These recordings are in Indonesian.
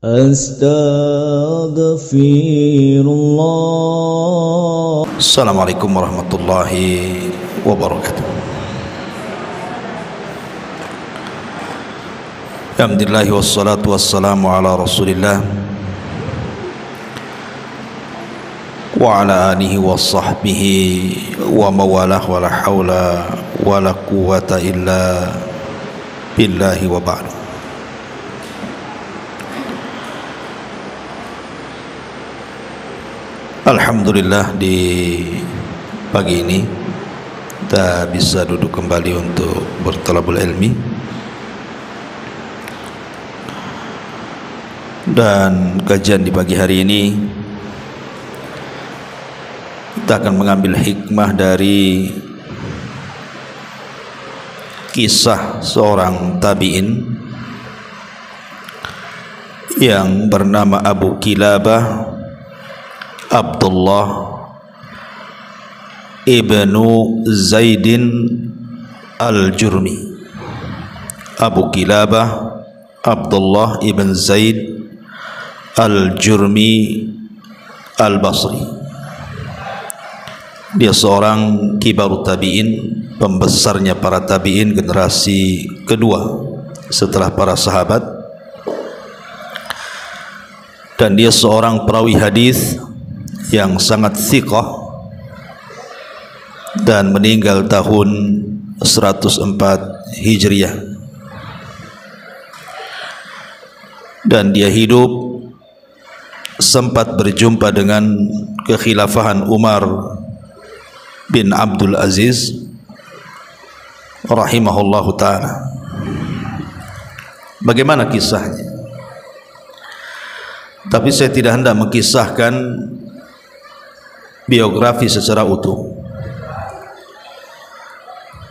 Astaghfirullah. Assalamualaikum warahmatullahi wabarakatuh. Alhamdulillah wassalatu wassalamu ala Rasulillah wa ala alihi wa sahbihi wa mawalah wa la hawla wa la quwwata illa billahi wa ba'du. Alhamdulillah, di pagi ini kita bisa duduk kembali untuk bertalabul ilmi, dan kajian di pagi hari ini kita akan mengambil hikmah dari kisah seorang tabi'in yang bernama Abu Kilabah Abdullah ibnu Zaidin al-Jurmi. Abu Kilabah Abdullah ibn Zaid al-Jurmi al-Basri. Dia seorang kibarut tabi'in, pembesarnya para tabi'in generasi kedua setelah para sahabat, dan dia seorang perawi hadis yang sangat thiqah dan meninggal tahun 104 Hijriah, dan dia hidup sempat berjumpa dengan kekhilafahan Umar bin Abdul Aziz rahimahullahu ta'ala. Bagaimana kisahnya? Tapi saya tidak hendak mengkisahkan biografi secara utuh.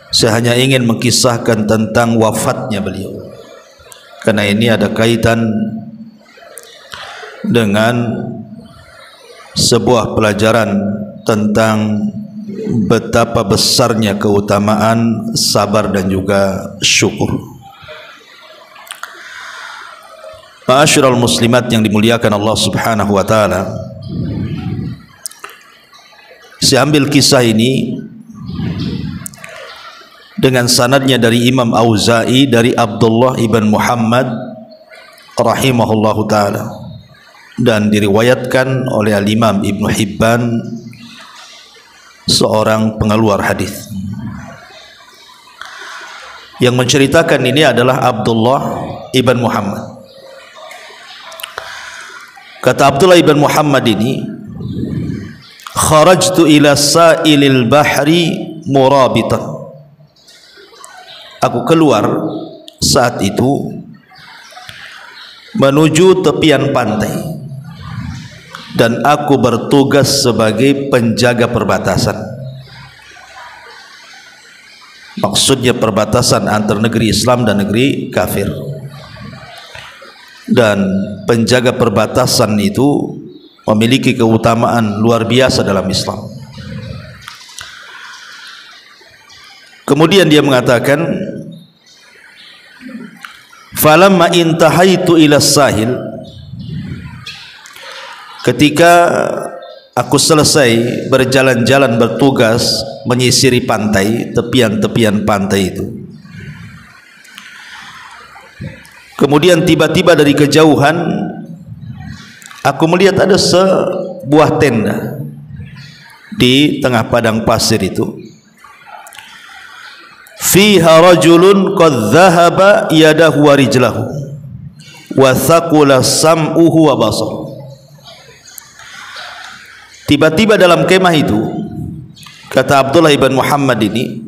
Saya hanya ingin mengkisahkan tentang wafatnya beliau, karena ini ada kaitan dengan sebuah pelajaran tentang betapa besarnya keutamaan sabar dan juga syukur. Ma'asyiral muslimat yang dimuliakan Allah Subhanahu wa taala, saya ambil kisah ini dengan sanadnya dari Imam Auza'i dari Abdullah ibn Muhammad rahimahullahu ta'ala, dan diriwayatkan oleh Al-Imam Ibn Hibban, seorang pengeluar hadis. Yang menceritakan ini adalah Abdullah ibn Muhammad. Kata Abdullah ibn Muhammad ini, kharajtu ila sa'ilil bahri murabitan. Aku keluar saat itu menuju tepian pantai, dan aku bertugas sebagai penjaga perbatasan. Maksudnya perbatasan antar negeri Islam dan negeri kafir. Dan penjaga perbatasan itu memiliki keutamaan luar biasa dalam Islam. Kemudian dia mengatakan, falamma intahaitu ila sahil, ketika aku selesai berjalan-jalan bertugas menyisiri pantai, tepian-tepian pantai itu, kemudian tiba-tiba dari kejauhan aku melihat ada sebuah tenda di tengah padang pasir itu. Fiha rajulun qad dhahaba yadahu wa rijlahu wa thaqula sam'uhu wa basar. Tiba-tiba dalam kemah itu, kata Abdullah ibn Muhammad ini,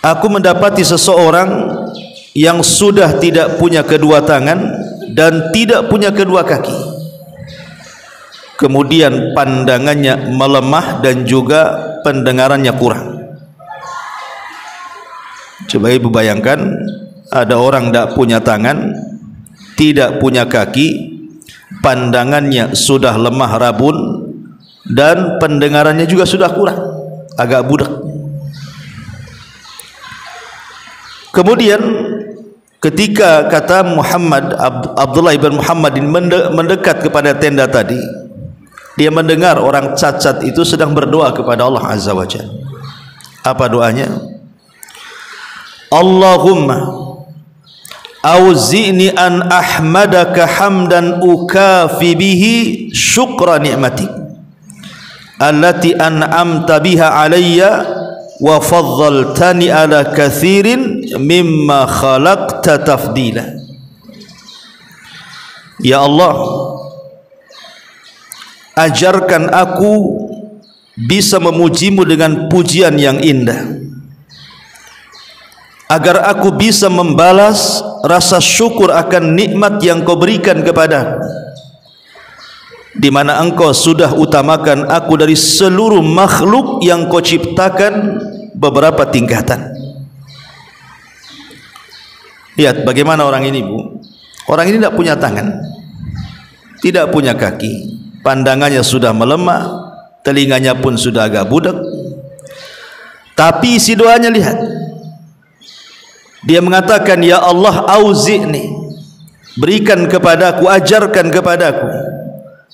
aku mendapati seseorang yang sudah tidak punya kedua tangan dan tidak punya kedua kaki. Kemudian pandangannya melemah dan juga pendengarannya kurang. Coba ibu bayangkan, ada orang tidak punya tangan, tidak punya kaki, pandangannya sudah lemah rabun, dan pendengarannya juga sudah kurang, agak budak. Kemudian ketika kata Abdullah ibn Muhammad mendekat kepada tenda tadi, dia mendengar orang cacat itu sedang berdoa kepada Allah Azza wa Jalla. Apa doanya? Allahumma auzi'ni an ahmadaka hamdan ukafi bihi syukra ni'matik allati an'amta biha alayya wa faddaltani ala kathirin mimma khalaqta tafdila. Ya Allah, ajarkan aku bisa memujimu dengan pujian yang indah, agar aku bisa membalas rasa syukur akan nikmat yang kau berikan kepadaku, di mana engkau sudah utamakan aku dari seluruh makhluk yang kau ciptakan beberapa tingkatan. Lihat bagaimana orang ini, Bu. Orang ini tidak punya tangan, tidak punya kaki, pandangannya sudah melemah, telinganya pun sudah agak budak. Tapi isi doanya lihat, dia mengatakan, ya Allah auzi'ni, berikan kepadaku, ajarkan kepadaku,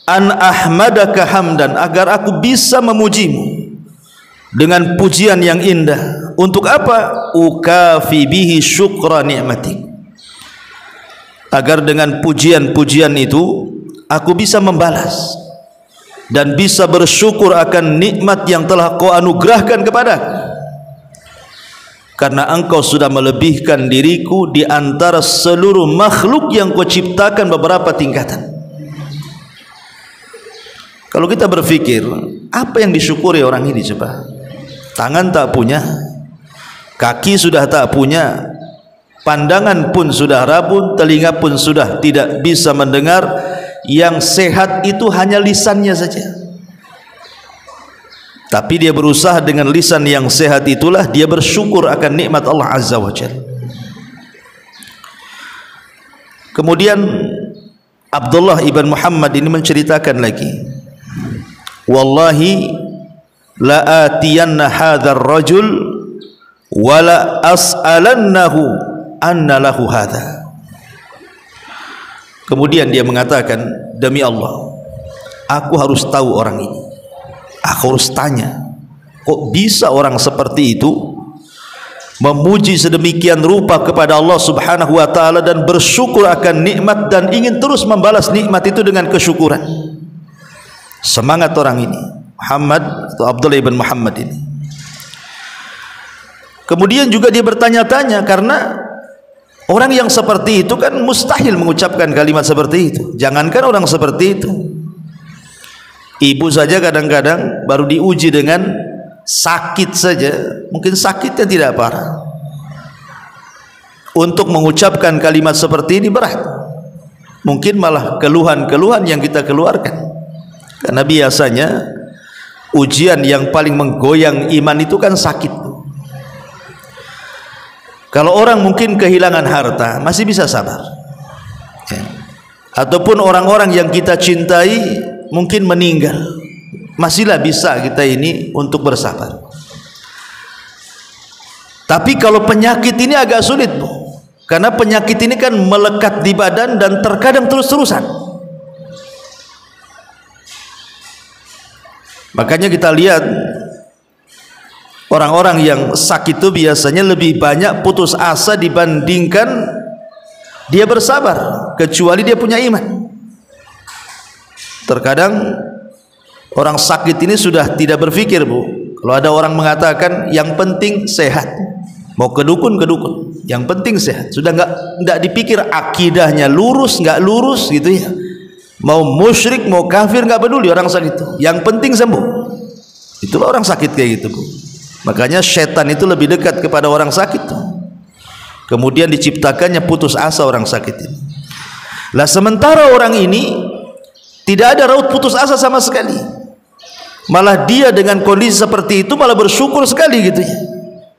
an ahmadaka hamdan, agar aku bisa memujimu dengan pujian yang indah. Untuk apa? Ukafi bihi syukra ni'matik, agar dengan pujian-pujian itu aku bisa membalas dan bisa bersyukur akan nikmat yang telah kau anugerahkan kepadaku, karena engkau sudah melebihkan diriku di antara seluruh makhluk yang kau ciptakan beberapa tingkatan. Kalau kita berpikir, apa yang disyukuri orang ini coba? Tangan tak punya, kaki sudah tak punya, pandangan pun sudah rabun, telinga pun sudah tidak bisa mendengar. Yang sehat itu hanya lisannya saja, tapi dia berusaha dengan lisan yang sehat itulah dia bersyukur akan nikmat Allah Azza wa Jalla. Kemudian Abdullah ibn Muhammad ini menceritakan lagi, wallahi la atiyanna hadzal rajul wa la as'alannahu anna lahu hadza. Kemudian dia mengatakan, demi Allah, aku harus tahu orang ini, aku harus tanya, kok bisa orang seperti itu memuji sedemikian rupa kepada Allah Subhanahu wa ta'ala dan bersyukur akan nikmat dan ingin terus membalas nikmat itu dengan kesyukuran. Semangat orang ini, Muhammad atau Abdullah ibn Muhammad ini. Kemudian juga dia bertanya-tanya, karena orang yang seperti itu kan mustahil mengucapkan kalimat seperti itu. Jangankan orang seperti itu, ibu saja kadang-kadang baru diuji dengan sakit saja, mungkin sakitnya tidak parah, untuk mengucapkan kalimat seperti ini berat. Mungkin malah keluhan-keluhan yang kita keluarkan, karena biasanya ujian yang paling menggoyang iman itu kan sakit. Kalau orang mungkin kehilangan harta masih bisa sabar, ya. Ataupun orang-orang yang kita cintai mungkin meninggal, masihlah bisa kita ini untuk bersabar. Tapi kalau penyakit ini agak sulit, Bu, karena penyakit ini kan melekat di badan dan terkadang terus-terusan. Makanya kita lihat orang-orang yang sakit itu biasanya lebih banyak putus asa dibandingkan dia bersabar, kecuali dia punya iman. Terkadang orang sakit ini sudah tidak berpikir, Bu. Kalau ada orang mengatakan yang penting sehat, mau ke dukun, yang penting sehat, sudah enggak dipikir akidahnya lurus enggak lurus gitu ya. Mau musyrik mau kafir enggak peduli orang sakit itu, yang penting sembuh. Itulah orang sakit kayak gitu, Bu. Makanya setan itu lebih dekat kepada orang sakit tuh. Kemudian diciptakannya putus asa orang sakit ini. Lah sementara orang ini tidak ada raut putus asa sama sekali, malah dia dengan kondisi seperti itu malah bersyukur sekali gitu ya.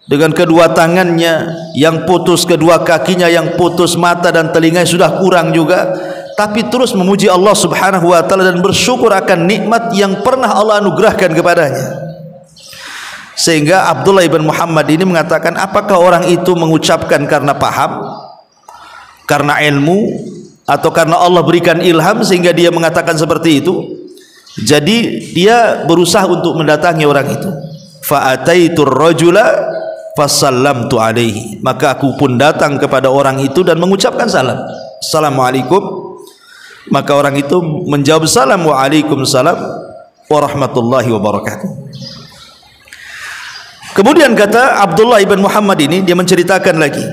Dengan kedua tangannya yang putus, kedua kakinya yang putus, mata dan telinganya sudah kurang juga, tapi terus memuji Allah Subhanahu wa ta'ala dan bersyukur akan nikmat yang pernah Allah anugerahkan kepadanya. Sehingga Abdullah ibn Muhammad ini mengatakan, apakah orang itu mengucapkan karena paham karena ilmu atau karena Allah berikan ilham sehingga dia mengatakan seperti itu. Jadi dia berusaha untuk mendatangi orang itu. Fa ataitur rajula fasallamtu alaihi, maka aku pun datang kepada orang itu dan mengucapkan salam. Assalamualaikum. Maka orang itu menjawab salam, waalaikumsalam warahmatullahi wabarakatuh. Kemudian kata Abdullah ibn Muhammad ini, dia menceritakan lagi,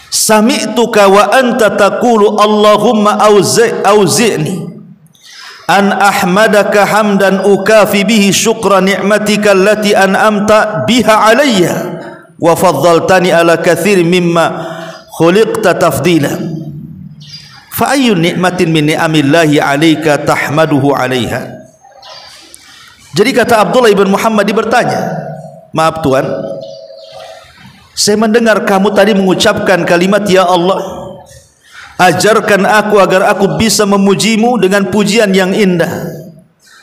sami'tuka wa anta taqulu Allahumma auzi'ni an ahmadaka hamdan ukafi bihi syukra ni'matika allati an'amta biha alayya wa faddaltani ala kathir mimma khuliqta tafdila fa ayyu ni'matin min ni'amillahi alayka tahmaduhu alaiha. Jadi kata Abdullah ibn Muhammad bertanya, maaf Tuhan, saya mendengar kamu tadi mengucapkan kalimat ya Allah, ajarkan aku agar aku bisa memujimu dengan pujian yang indah.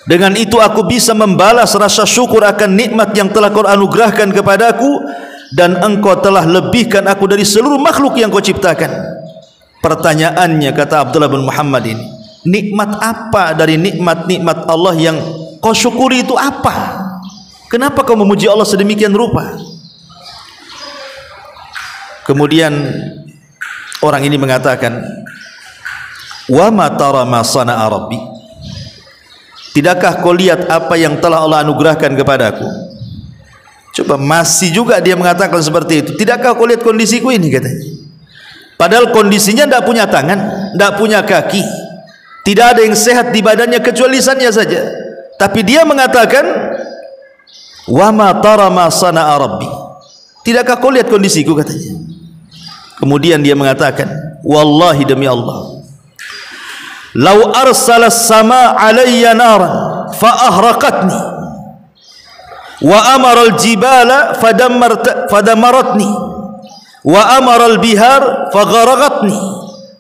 Dengan itu aku bisa membalas rasa syukur akan nikmat yang telah kau anugerahkan kepadaku, dan engkau telah lebihkan aku dari seluruh makhluk yang kau ciptakan. Pertanyaannya, kata Abdullah bin Muhammad ini, nikmat apa dari nikmat-nikmat Allah yang kau syukuri itu apa? Kenapa kau memuji Allah sedemikian rupa? Kemudian orang ini mengatakan, wa ma tara ma sana'a rabbi, tidakkah kau lihat apa yang telah Allah anugerahkan kepadaku? Coba, masih juga dia mengatakan seperti itu. Tidakkah kau lihat kondisiku ini, katanya. Padahal kondisinya tidak punya tangan, tidak punya kaki, tidak ada yang sehat di badannya kecuali lisannya saja. Tapi dia mengatakan, wa ma tara ma sana'a rabbi, tidakkah kau lihat kondisiku, katanya. Kemudian dia mengatakan, wallahi demi Allah, lau arsala as-sama alayya naran fa ahraqatni wa amara al-jibala fadamaratni wa amara al-bihar fagharaqatni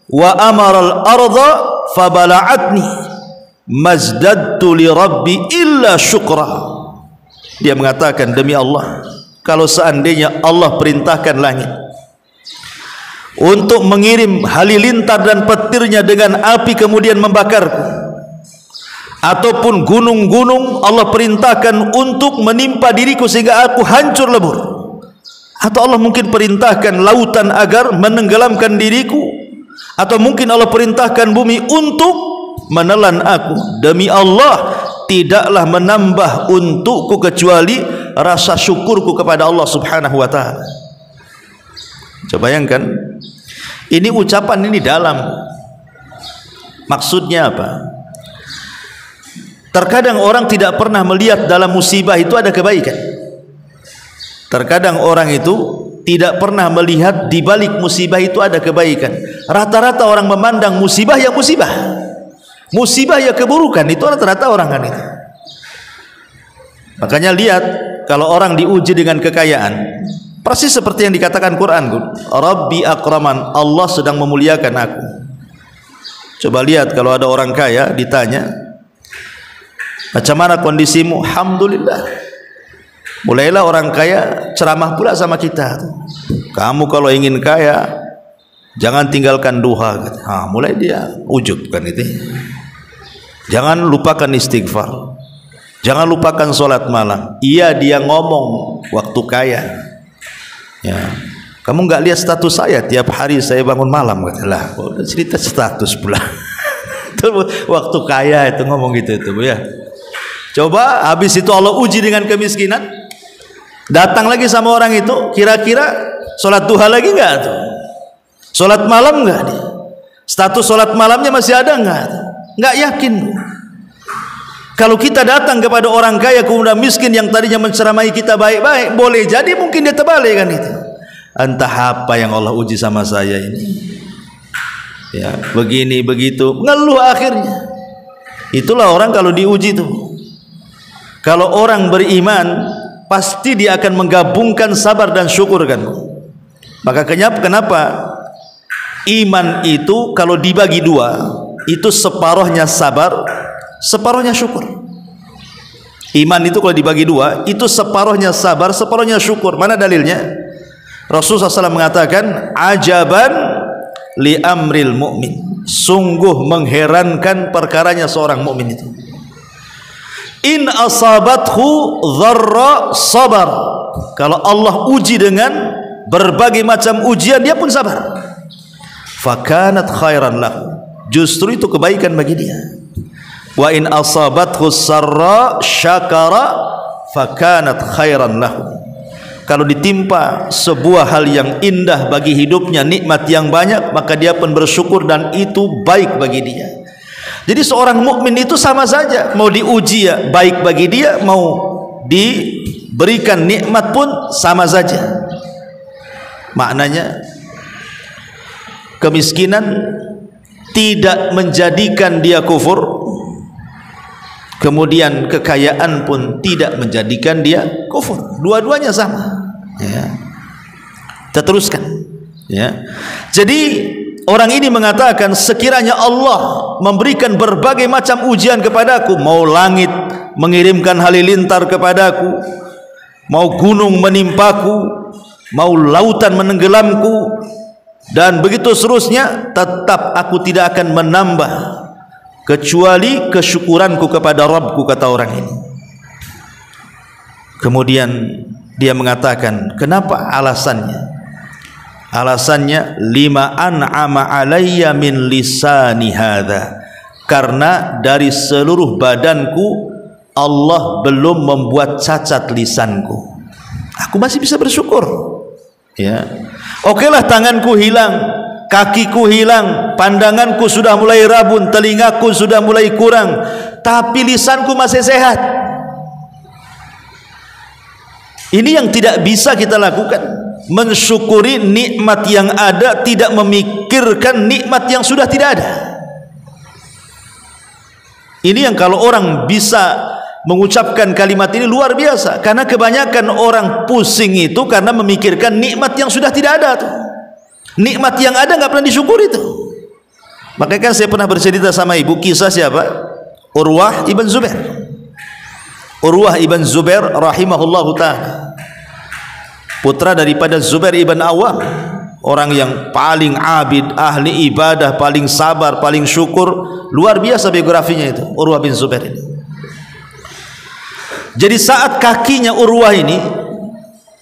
wa amara al-arda fabala'atni mazdadtu li rabbi illa syukra. Dia mengatakan, demi Allah, kalau seandainya Allah perintahkan langit untuk mengirim halilintar dan petirnya dengan api kemudian membakarku, ataupun gunung-gunung Allah perintahkan untuk menimpa diriku sehingga aku hancur lebur, atau Allah mungkin perintahkan lautan agar menenggelamkan diriku, atau mungkin Allah perintahkan bumi untuk menelan aku, demi Allah tidaklah menambah untukku kecuali rasa syukurku kepada Allah subhanahu wa ta'ala. Coba bayangkan, ini ucapan ini dalam. Maksudnya apa? Terkadang orang tidak pernah melihat dalam musibah itu ada kebaikan. Terkadang orang itu tidak pernah melihat di balik musibah itu ada kebaikan. Rata-rata orang memandang musibah ya musibah, musibah ya keburukan. Itu rata-rata orang kan itu. Makanya lihat, kalau orang diuji dengan kekayaan, persis seperti yang dikatakan Quran, Rabbi akraman, Allah sedang memuliakan aku. Coba lihat kalau ada orang kaya ditanya, macam mana kondisimu? Alhamdulillah. Mulailah orang kaya ceramah pula sama kita, kamu kalau ingin kaya jangan tinggalkan duha. Mulai dia ujub kan itu. Jangan lupakan istighfar, jangan lupakan sholat malam. Iya, dia ngomong waktu kaya. Ya, kamu nggak lihat status saya, tiap hari saya bangun malam, katalah. Udah cerita status pula. Itu waktu kaya itu ngomong gitu itu, ya. Coba habis itu Allah uji dengan kemiskinan, datang lagi sama orang itu, kira-kira sholat duha lagi nggak tuh? Sholat malam nggak dia? Status sholat malamnya masih ada nggak? Nggak yakin. Kalau kita datang kepada orang kaya kemudian miskin yang tadinya menceramai kita baik-baik, boleh jadi mungkin dia terbalik kan itu. Entah apa yang Allah uji sama saya ini. Ya, begini begitu, ngeluh akhirnya. Itulah orang kalau diuji tuh. Kalau orang beriman, pasti dia akan menggabungkan sabar dan syukur kan. Maka kenapa iman itu kalau dibagi dua, itu separuhnya sabar, separuhnya syukur. Iman itu kalau dibagi dua, itu separuhnya sabar, separuhnya syukur. Mana dalilnya? Rasulullah SAW mengatakan, ajaban li amril mu'min. Sungguh mengherankan perkaranya seorang mukmin itu. In asabathu dharra sabar. Kalau Allah uji dengan berbagai macam ujian, dia pun sabar. Fakanat khairan lahu. Justru itu kebaikan bagi dia. Wa in asabathu sarra syakara fakanat khairan lahu. Kalau ditimpa sebuah hal yang indah bagi hidupnya, nikmat yang banyak, maka dia pun bersyukur dan itu baik bagi dia. Jadi seorang mukmin itu sama saja, mau diuji ya baik bagi dia, mau diberikan nikmat pun sama saja. Maknanya kemiskinan tidak menjadikan dia kufur, kemudian kekayaan pun tidak menjadikan dia kufur. Dua-duanya sama. Ya. Kita teruskan. Ya. Jadi orang ini mengatakan, sekiranya Allah memberikan berbagai macam ujian kepadaku, mau langit mengirimkan halilintar kepadaku, mau gunung menimpaku, mau lautan menenggelamku, dan begitu seterusnya, tetap aku tidak akan menambah kecuali kesyukuranku kepada Rabbku, kata orang ini. Kemudian dia mengatakan, kenapa alasannya? Alasannya, lima an'ama alayya min lisani hadha. Karena dari seluruh badanku Allah belum membuat cacat lisanku. Aku masih bisa bersyukur. Ya. Okelah, tanganku hilang, kakiku hilang, pandanganku sudah mulai rabun, telingaku sudah mulai kurang, tapi lisanku masih sehat. Ini yang tidak bisa kita lakukan, mensyukuri nikmat yang ada, tidak memikirkan nikmat yang sudah tidak ada. Ini yang kalau orang bisa mengucapkan kalimat ini luar biasa, karena kebanyakan orang pusing itu karena memikirkan nikmat yang sudah tidak ada tuh. Nikmat yang ada nggak pernah disyukuri itu. Makanya kan saya pernah bercerita sama ibu kisah siapa? Urwah ibn Zubair. Urwah ibn Zubair rahimahullahu ta'ala, putra daripada Zubair ibn Awam, orang yang paling abid, ahli ibadah, paling sabar, paling syukur. Luar biasa biografinya itu Urwah bin Zubair ini. Jadi saat kakinya Urwah ini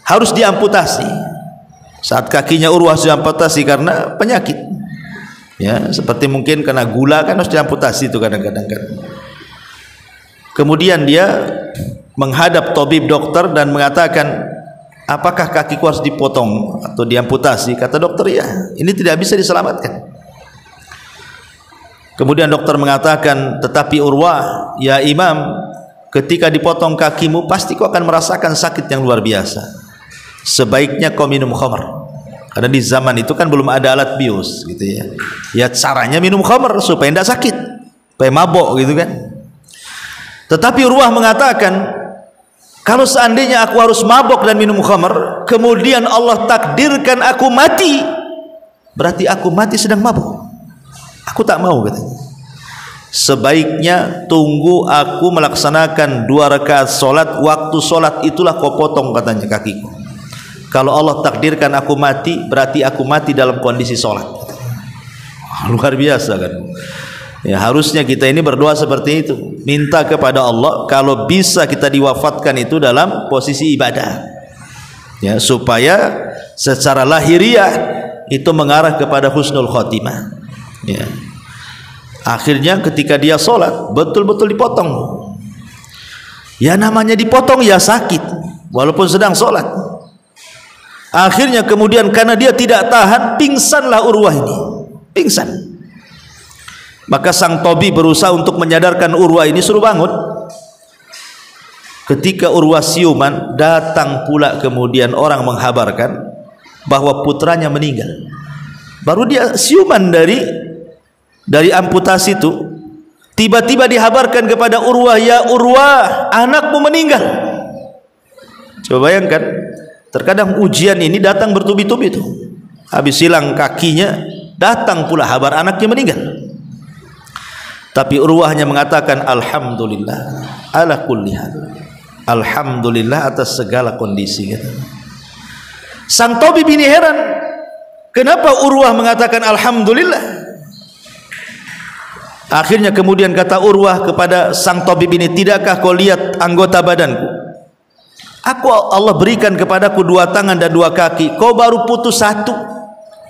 harus diamputasi, saat kakinya Urwah diamputasi karena penyakit, ya seperti mungkin kena gula kan harus diamputasi itu kadang-kadang kan. Kemudian dia menghadap tabib dokter dan mengatakan, apakah kakiku harus dipotong atau diamputasi? Kata dokter, ya, ini tidak bisa diselamatkan. Kemudian dokter mengatakan, tetapi Urwah, ya Imam, ketika dipotong kakimu pasti kau akan merasakan sakit yang luar biasa. Sebaiknya kau minum khamr. Karena di zaman itu kan belum ada alat bius gitu ya. Ya caranya minum khamr supaya tidak sakit, supaya mabok gitu kan. Tetapi Urwah mengatakan, kalau seandainya aku harus mabok dan minum khamr, kemudian Allah takdirkan aku mati, berarti aku mati sedang mabuk. Aku tak mau, katanya. Sebaiknya tunggu aku melaksanakan 2 rakaat solat, waktu solat itulah kau potong, katanya, kakiku. Kalau Allah takdirkan aku mati, berarti aku mati dalam kondisi solat. Luar biasa kan. Ya, harusnya kita ini berdoa seperti itu, minta kepada Allah kalau bisa kita diwafatkan itu dalam posisi ibadah, ya, supaya secara lahiriah itu mengarah kepada husnul khotimah. Ya. Akhirnya ketika dia sholat betul-betul dipotong. Ya namanya dipotong ya sakit, walaupun sedang sholat. Akhirnya kemudian karena dia tidak tahan, pingsanlah Urwah ini, pingsan. Maka sang tabib berusaha untuk menyadarkan Urwah ini, suruh bangun. Ketika Urwah siuman, datang pula kemudian orang menghabarkan bahwa putranya meninggal. Baru dia siuman dari amputasi itu, tiba-tiba dihabarkan kepada Urwah, ya Urwah, anakmu meninggal. Coba bayangkan, terkadang ujian ini datang bertubi-tubi itu. Habis hilang kakinya, datang pula kabar anaknya meninggal. Tapi Urwahnya mengatakan, alhamdulillah ala kulli hal, alhamdulillah atas segala kondisi. Sang tabib ini heran, Kenapa Urwah mengatakan alhamdulillah? Akhirnya kemudian kata Urwah kepada sang tabib ini, tidakkah kau lihat anggota badanku? Allah berikan kepadaku 2 tangan dan 2 kaki, kau baru putus 1,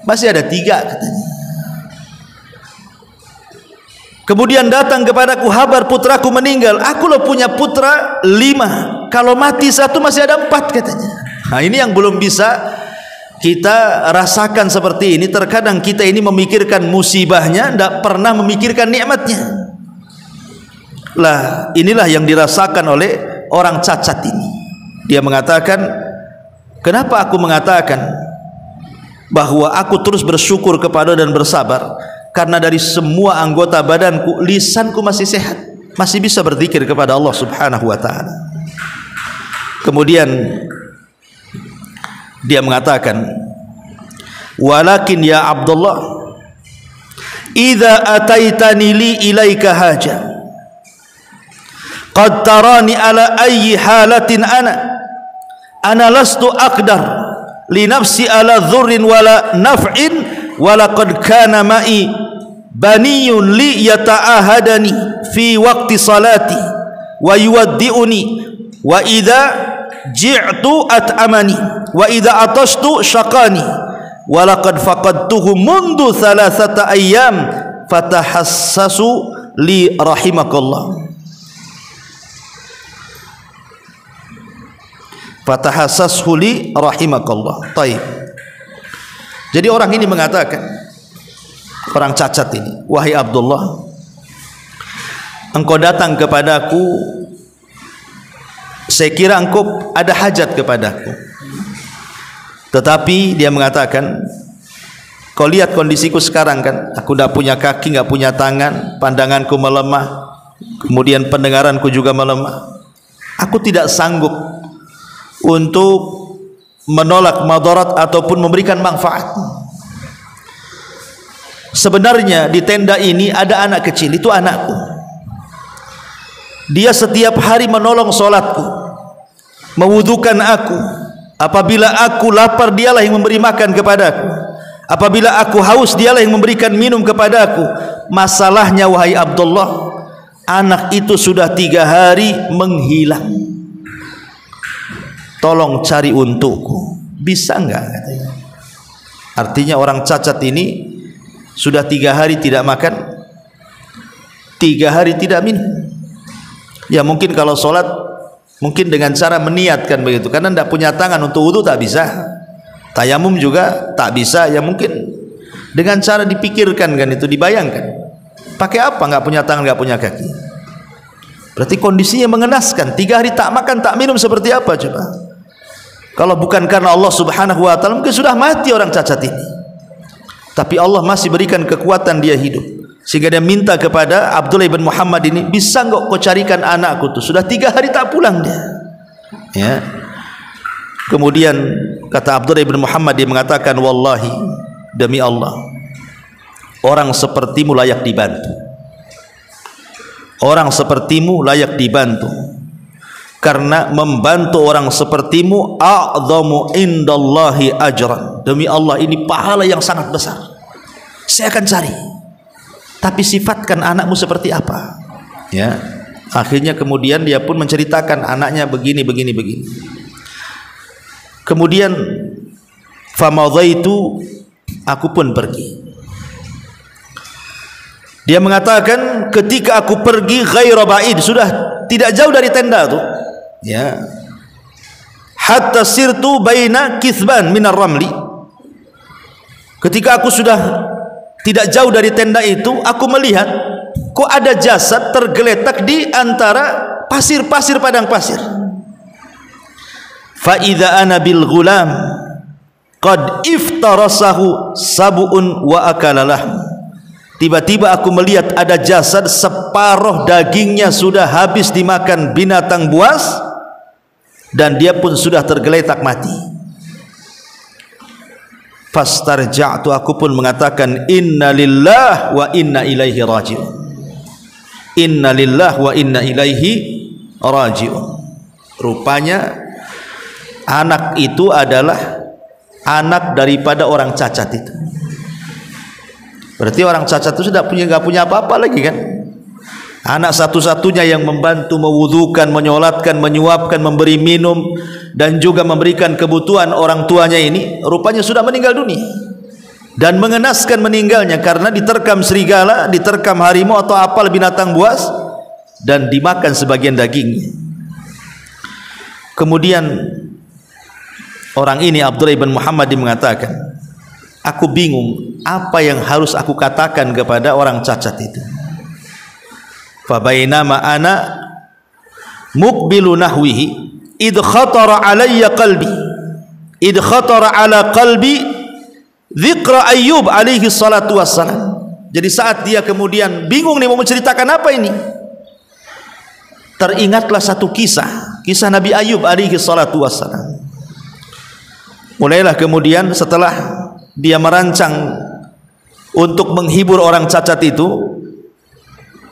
masih ada 3 katanya. Kemudian datang kepadaku kabar putraku meninggal, aku loh punya putra 5, kalau mati 1 masih ada 4 katanya. Nah ini yang belum bisa kita rasakan seperti ini. Terkadang kita ini memikirkan musibahnya, tidak pernah memikirkan nikmatnya. Lah inilah yang dirasakan oleh orang cacat ini. Dia mengatakan, kenapa aku mengatakan bahwa aku terus bersyukur kepada dan bersabar? Karena dari semua anggota badanku, lisanku masih sehat, masih bisa berzikir kepada Allah Subhanahu wa ta'ala. Kemudian dia mengatakan, walakin ya Abdullah, idza ataitani li ilaika haja qad tarani ala ayyi halatin ana lastu aqdar li nafsi ala dhurrin wala naf'in wala qad kana ma'i baniyun li yata'ahadani fi waqti salati wa yuwaddi'uni wa idza ji'tu at'amani wa idza atashtu syaqani wa laqad faqadtuhu mundu 3 ayyam fatahassasu li rahimakallah. Fatahassashu li rahimakallah. Baik. Jadi orang ini mengatakan, orang cacat ini, wahai Abdullah, engkau datang kepadaku, saya kira engkau ada hajat kepadaku. Tetapi dia mengatakan, kau lihat kondisiku sekarang kan, aku tidak punya kaki, tidak punya tangan, pandanganku melemah, kemudian pendengaranku juga melemah. Aku tidak sanggup untuk menolak madarat ataupun memberikan manfaat. Sebenarnya di tenda ini ada anak kecil, itu anakku. Dia setiap hari menolong solatku, mewudukan aku. Apabila aku lapar, dialah yang memberi makan kepadaku. Apabila aku haus, dialah yang memberikan minum kepadaku. Masalahnya wahai Abdullah, anak itu sudah 3 hari menghilang. Tolong cari untukku, bisa enggak katanya. Artinya orang cacat ini sudah 3 hari tidak makan, 3 hari tidak minum. Ya mungkin kalau sholat, mungkin dengan cara meniatkan begitu, karena tidak punya tangan untuk wudu tak bisa, tayamum juga tak bisa. Ya mungkin dengan cara dipikirkan kan, itu dibayangkan. Pakai apa? Nggak punya tangan, nggak punya kaki. Berarti kondisinya mengenaskan. 3 hari tak makan, tak minum, seperti apa coba? Kalau bukan karena Allah Subhanahu wa ta'ala, mungkin sudah mati orang cacat ini. Tapi Allah masih berikan kekuatan dia hidup, sehingga dia minta kepada Abdullah bin Muhammad ini, bisa enggak kau carikan anakku tuh, sudah 3 hari tak pulang dia. Ya. Kemudian kata Abdullah bin Muhammad, dia mengatakan, wallahi, demi Allah, orang sepertimu layak dibantu. Orang sepertimu layak dibantu, karena membantu orang sepertimu a'dhamu indallahi ajran. Demi Allah, ini pahala yang sangat besar. Saya akan cari. Tapi sifatkan anakmu seperti apa? Ya. Akhirnya kemudian dia pun menceritakan anaknya begini. Kemudian famadaitu, aku pun pergi. Dia mengatakan, ketika aku pergi ghaira ba'id, sudah tidak jauh dari tenda tuh. Ya, hatta sirtu baina kithban minar ramli. Ketika aku sudah tidak jauh dari tenda itu, aku melihat kok ada jasad tergeletak di antara pasir-pasir, padang pasir. Fa idza ana bil ghulam qad iftarasahu sab'un wa akalalah. Tiba-tiba aku melihat ada jasad, separuh dagingnya sudah habis dimakan binatang buas, dan dia pun sudah tergeletak mati. Fastarja'tu, aku pun mengatakan, inna lillah wa inna ilaihi raji'un. Inna lillah wa inna ilaihi raji'un. Rupanya anak itu adalah anak daripada orang cacat itu. Berarti orang cacat itu sudah nggak punya apa-apa lagi kan? Anak satu-satunya yang membantu mewudukan, menyolatkan, menyuapkan, memberi minum dan juga memberikan kebutuhan orang tuanya ini rupanya sudah meninggal dunia. Dan mengenaskan meninggalnya karena diterkam serigala, diterkam harimau atau apa binatang buas dan dimakan sebagian dagingnya. Kemudian orang ini Abdullah bin Muhammad mengatakan, aku bingung apa yang harus aku katakan kepada orang cacat itu. Fa bainama ana muqbilu nahwihi id khatara alayya qalbi, id khatara ala qalbi dzikra Ayyub alaihi salatu wassalam. Jadi saat dia kemudian bingung nih mau menceritakan apa ini, teringatlah satu kisah Nabi Ayyub alaihi salatu wassalam. Mulailah kemudian setelah dia merancang untuk menghibur orang cacat itu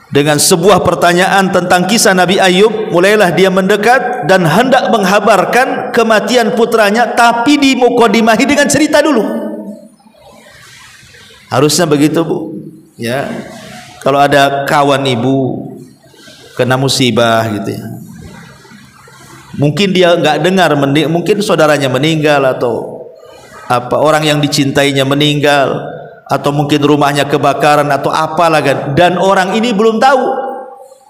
dengan sebuah pertanyaan tentang kisah Nabi Ayyub, mulailah dia mendekat dan hendak menghabarkan kematian putranya, tapi dimukodimahi dengan cerita dulu. Harusnya begitu, Bu. Ya, kalau ada kawan ibu kena musibah gitu ya, mungkin dia nggak dengar, mungkin saudaranya meninggal atau apa orang yang dicintainya meninggal, atau mungkin rumahnya kebakaran atau apalah kan, dan orang ini belum tahu.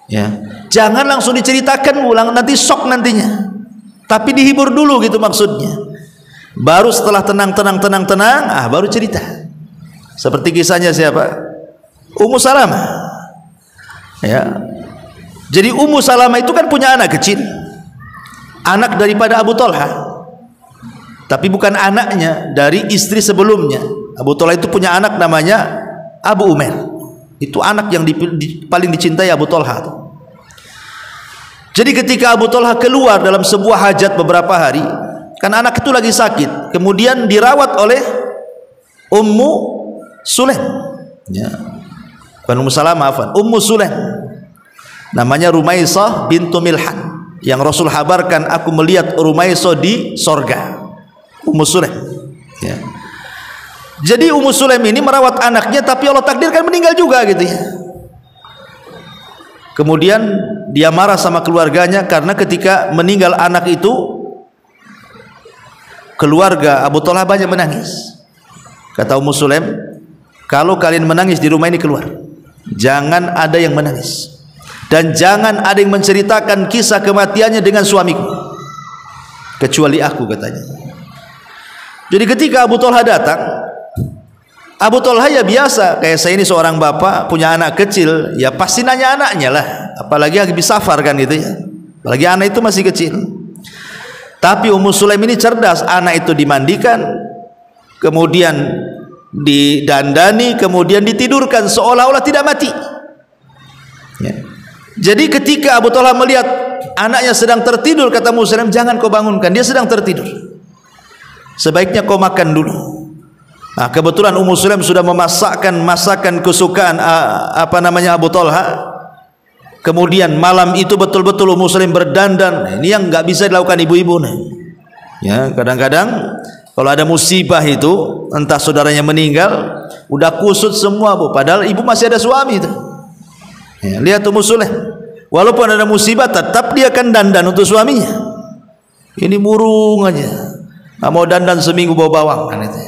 Ya, jangan langsung diceritakan ulang, nanti shock nantinya. Tapi dihibur dulu gitu maksudnya. Baru setelah tenang, baru cerita. Seperti kisahnya siapa? Ummu Salamah. Ya. Jadi Ummu Salamah itu kan punya anak kecil, anak daripada Abu Talha, tapi bukan anaknya dari istri sebelumnya. Abu Talha itu punya anak namanya Abu Umair. Itu anak yang paling dicintai Abu Talha. Jadi ketika Abu Talha keluar dalam sebuah hajat beberapa hari, kan anak itu lagi sakit, kemudian dirawat oleh Ummu Sulaim. Ya. Bukan Ummu Salamah, Ummu Sulaim. Namanya Rumaisah bintu Milhan. Yang Rasul habarkan, aku melihat Rumaisah di sorga. Ummu Sulaim. Ya. Jadi Ummu Sulaim ini merawat anaknya, tapi Allah takdirkan meninggal juga gitu ya. Kemudian dia marah sama keluarganya karena ketika meninggal anak itu, keluarga Abu Talha banyak menangis. Kata Ummu Sulaim, kalau kalian menangis di rumah ini keluar, jangan ada yang menangis, dan jangan ada yang menceritakan kisah kematiannya dengan suamiku kecuali aku, katanya. Jadi ketika Abu Talha datang, Abu Talha ya biasa, kayak saya ini seorang bapak punya anak kecil, ya pasti nanya anaknya lah, apalagi habis safar kan gitu ya, apalagi anak itu masih kecil. Tapi Ummu Sulaim ini cerdas, anak itu dimandikan, kemudian didandani, kemudian ditidurkan seolah-olah tidak mati. Ya. Jadi ketika Abu Talha melihat anaknya sedang tertidur, kata Ummu Sulaim, jangan kau bangunkan, dia sedang tertidur, sebaiknya kau makan dulu. Nah, kebetulan Ummu Sulaim sudah memasakkan masakan kesukaan Abu Talha. Kemudian malam itu betul-betul Ummu Sulaim berdandan. Ini yang nggak bisa dilakukan ibu-ibu nih. Ya, kadang-kadang kalau ada musibah itu, entah saudaranya meninggal, udah kusut semua, Bu. Padahal ibu masih ada suami itu. Ya, lihat Ummu Sulaim, walaupun ada musibah tetap dia akan dandan untuk suaminya. Ini murung aja, nggak mau dandan seminggu bawa bawang kan itu.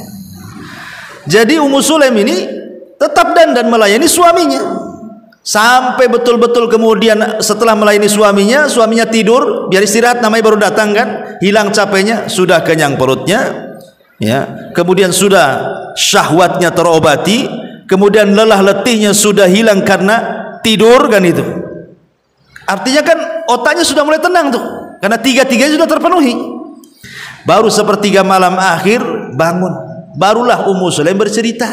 Jadi Ummu Sulaim ini tetap dandan melayani suaminya sampai betul-betul kemudian setelah melayani suaminya, suaminya tidur biar istirahat, namanya baru datang kan, hilang capeknya, sudah kenyang perutnya, ya, kemudian sudah syahwatnya terobati, kemudian lelah letihnya sudah hilang karena tidur kan itu. Artinya kan otaknya sudah mulai tenang tuh, karena tiga-tiganya sudah terpenuhi. Baru sepertiga malam akhir bangun, barulah Ummu Sulaim bercerita.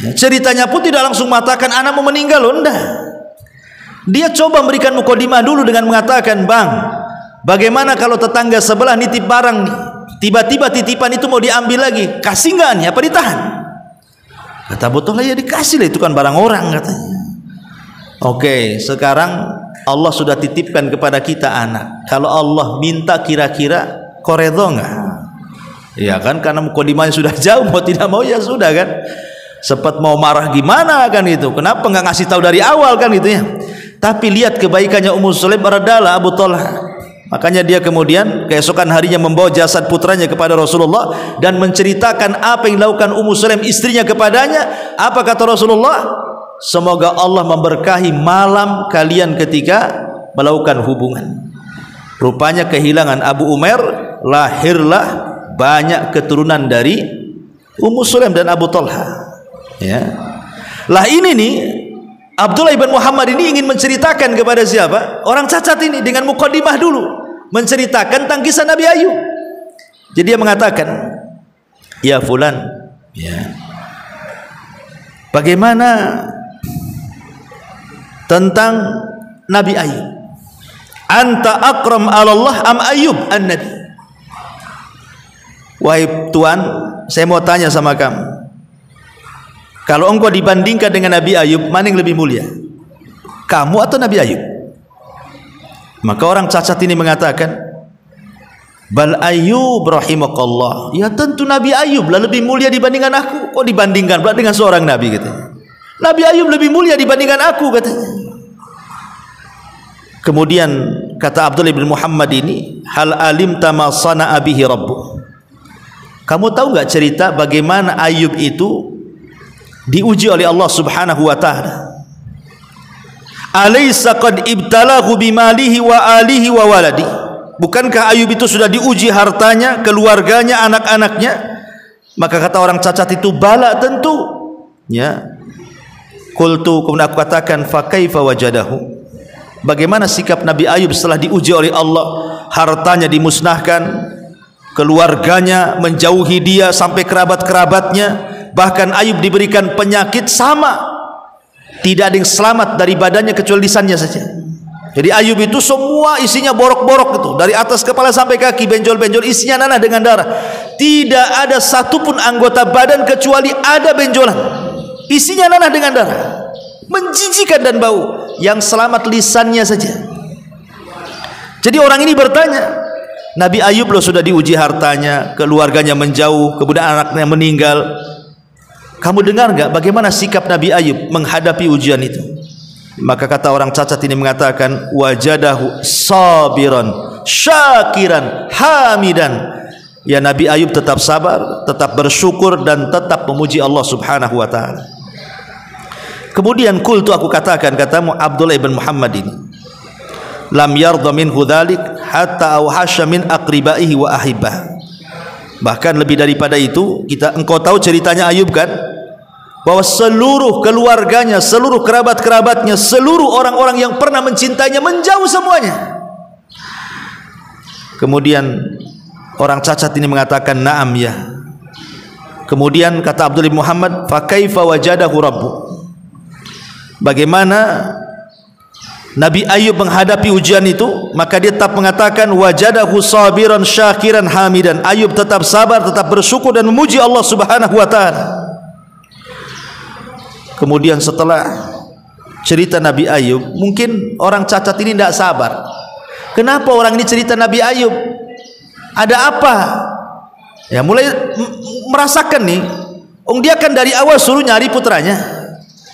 Ya, ceritanya pun tidak langsung mengatakan anak mau meninggal, loh, enggak. Dia coba memberikan mukadimah dulu dengan mengatakan, bang, bagaimana kalau tetangga sebelah nitip barang nih, tiba-tiba titipan itu mau diambil lagi, kasih nggak nih, apa ditahan? Kata Abu Talha, ya dikasih lah, itu kan barang orang, katanya. Oke, sekarang Allah sudah titipkan kepada kita anak. Kalau Allah minta, kira-kira kau redho nggak? Ya kan, karena mukadimahnya sudah jauh, mau tidak mau ya sudah kan. Sempat mau marah gimana kan itu, kenapa nggak ngasih tahu dari awal kan itu ya. Tapi lihat kebaikannya Ummu Sulaim beradalah Abu Talha. Makanya dia kemudian keesokan harinya membawa jasad putranya kepada Rasulullah dan menceritakan apa yang dilakukan Ummu Sulaim istrinya kepadanya. Apa kata Rasulullah? Semoga Allah memberkahi malam kalian ketika melakukan hubungan. Rupanya kehilangan Abu Umair, lahirlah banyak keturunan dari Ummu Sulaim dan Abu Talha. Ya. Lah ini nih Abdullah ibn Muhammad ini ingin menceritakan kepada siapa? Orang cacat ini dengan mukadimah dulu, menceritakan tentang kisah Nabi Ayub. Jadi dia mengatakan, ya fulan, ya, bagaimana tentang Nabi Ayub? Anta akram alallah am Ayub an-nabi? Wahai Tuhan, saya mau tanya sama kamu, kalau engkau dibandingkan dengan Nabi Ayub, mana yang lebih mulia? Kamu atau Nabi Ayub? Maka orang cacat ini mengatakan, bal Ayub rahimakallah. Ya tentu Nabi Ayub lah lebih mulia dibandingkan aku. Kok dibandingkan pula dengan seorang Nabi katanya? Nabi Ayub lebih mulia dibandingkan aku katanya. Kemudian kata Abdullah bin Muhammad ini, hal alimta ma sana'a bihi rabbuh. Kamu tahu enggak cerita bagaimana Ayub itu diuji oleh Allah Subhanahu wa taala? Alaysa qad ibtalahu bimalihi wa alihi wa waladi? Bukankah Ayub itu sudah diuji hartanya, keluarganya, anak-anaknya? Maka kata orang cacat itu, bala tentu. Ya. Qultu, kemudian aku katakan, fa kaifa wajadahu? Bagaimana sikap Nabi Ayub setelah diuji oleh Allah? Hartanya dimusnahkan, keluarganya menjauhi dia sampai kerabat-kerabatnya, bahkan Ayub diberikan penyakit sama, tidak ada yang selamat dari badannya kecuali lisannya saja. Jadi Ayub itu semua isinya borok-borok itu, dari atas kepala sampai kaki, benjol-benjol, isinya nanah dengan darah. Tidak ada satupun anggota badan kecuali ada benjolan, isinya nanah dengan darah, menjijikan dan bau. Yang selamat lisannya saja. Jadi orang ini bertanya, Nabi Ayub loh sudah diuji hartanya, keluarganya menjauh, kemudian anaknya meninggal. Kamu dengar enggak bagaimana sikap Nabi Ayub menghadapi ujian itu? Maka kata orang cacat ini mengatakan, wajadahu sabiran syakiran hamidan. Ya, Nabi Ayub tetap sabar, tetap bersyukur dan tetap memuji Allah Subhanahu wa taala. Kemudian qultu, aku katakan, katamu Abdullah ibn Muhammad ini, lam yarda minhu dzalik hatta awhasha min aqribaihi wa ahibbah. Bahkan lebih daripada itu, engkau tahu ceritanya Ayub kan, bahwa seluruh keluarganya, seluruh kerabat-kerabatnya, seluruh orang-orang yang pernah mencintainya menjauh semuanya. Kemudian orang cacat ini mengatakan, na'am ya. Kemudian kata Abdullah bin Muhammad, fa kaifa wajadahu rabbu? Bagaimana Nabi Ayub menghadapi ujian itu? Maka dia tetap mengatakan, wajadahu sabiran syakiran hamidan. Ayub tetap sabar, tetap bersyukur dan memuji Allah Subhanahu wa taala. Kemudian setelah cerita Nabi Ayub, mungkin orang cacat ini tidak sabar. Kenapa orang ini cerita Nabi Ayub? Ada apa? Ya, mulai merasakan nih, dia kan dari awal suruh nyari putranya.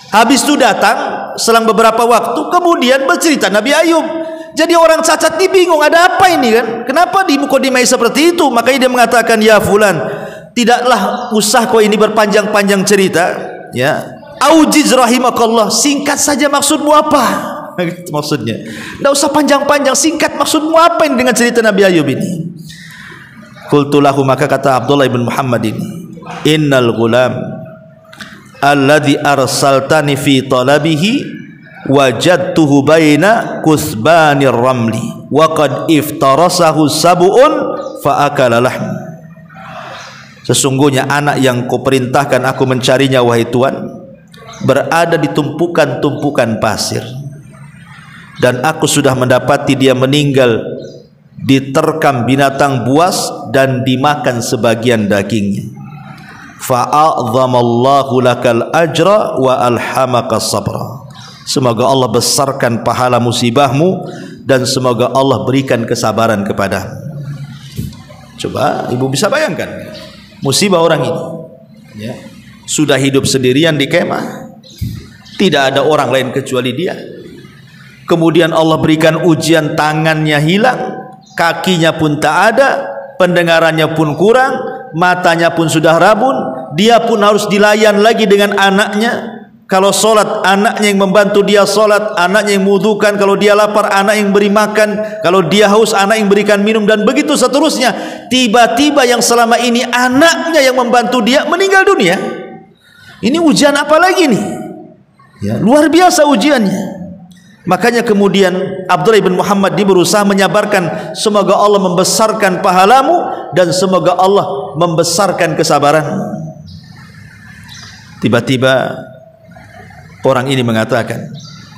Habis itu datang selang beberapa waktu kemudian bercerita Nabi Ayub. Jadi orang cacat ini bingung, ada apa ini kan? Kenapa di mukadimah seperti itu? Makanya dia mengatakan, ya fulan, tidaklah usah kau ini berpanjang-panjang cerita, ya. Aujiz rahimakallah, singkat saja maksudmu apa? Maksudnya, tidak usah panjang-panjang, singkat maksudmu apa ini dengan cerita Nabi Ayub ini? Qultu lahu, maka kata Abdullah bin Muhammad ini, innal gulam alladhi arsaltani fi talabihi wajadtuhu baina kusbanir ramli wa qad iftarasahu sab'un fa akala lahm. Sesungguhnya anak yang kau perintahkan aku mencarinya wahai Tuhan berada di tumpukan-tumpukan pasir, dan aku sudah mendapati dia meninggal diterkam binatang buas dan dimakan sebagian dagingnya. Fa'adzamallahu lakal ajra wa alhamaka sabra. Semoga Allah besarkan pahala musibahmu dan semoga Allah berikan kesabaran kepadamu. Coba ibu bisa bayangkan musibah orang ini, ya. Sudah hidup sendirian di kemah, tidak ada orang lain kecuali dia. Kemudian Allah berikan ujian, tangannya hilang, kakinya pun tak ada, pendengarannya pun kurang, matanya pun sudah rabun, dia pun harus dilayan lagi dengan anaknya. Kalau solat, anaknya yang membantu dia solat, anaknya yang mewudukan. Kalau dia lapar, anak yang beri makan. Kalau dia haus, anak yang berikan minum, dan begitu seterusnya. Tiba-tiba yang selama ini anaknya yang membantu dia meninggal dunia. Ini ujian apa lagi nih? Ya, luar biasa ujiannya. Makanya kemudian Abdullah bin Muhammad dia berusaha menyabarkan, semoga Allah membesarkan pahalamu dan semoga Allah membesarkan kesabaran. Tiba-tiba orang ini mengatakan,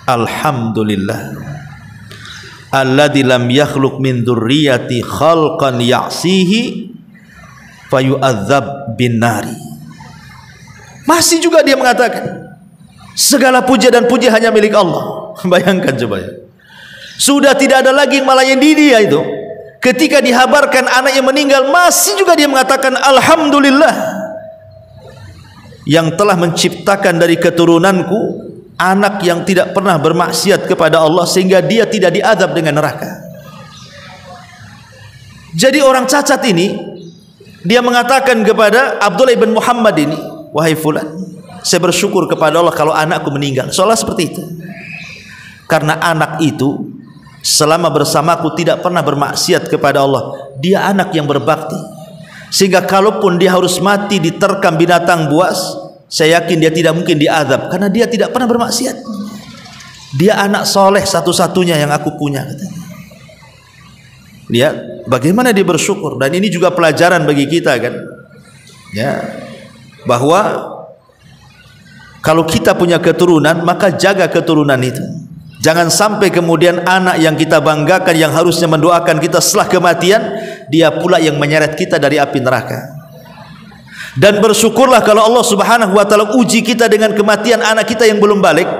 alhamdulillah alladzi lam yakhluq min dzurriyyati khalqan ya'sihi fayu'adzab bin nari. Masih juga dia mengatakan, segala puja dan puji hanya milik Allah. Bayangkan coba ya, sudah tidak ada lagi yang melayani dia itu. Ketika dihabarkan anak yang meninggal, masih juga dia mengatakan alhamdulillah yang telah menciptakan dari keturunanku anak yang tidak pernah bermaksiat kepada Allah sehingga dia tidak diazab dengan neraka. Jadi orang cacat ini dia mengatakan kepada Abdullah bin Muhammad ini, wahai fulan, saya bersyukur kepada Allah kalau anakku meninggal. Seolah seperti itu, karena anak itu selama bersamaku tidak pernah bermaksiat kepada Allah. Dia anak yang berbakti, sehingga kalaupun dia harus mati diterkam binatang buas, saya yakin dia tidak mungkin diazab karena dia tidak pernah bermaksiat. Dia anak soleh satu-satunya yang aku punya, katanya. Lihat bagaimana dia bersyukur. Dan ini juga pelajaran bagi kita kan, ya, bahwa kalau kita punya keturunan maka jaga keturunan itu. Jangan sampai kemudian anak yang kita banggakan, yang harusnya mendoakan kita setelah kematian, dia pula yang menyeret kita dari api neraka. Dan bersyukurlah kalau Allah Subhanahu wa taala uji kita dengan kematian anak kita yang belum balik.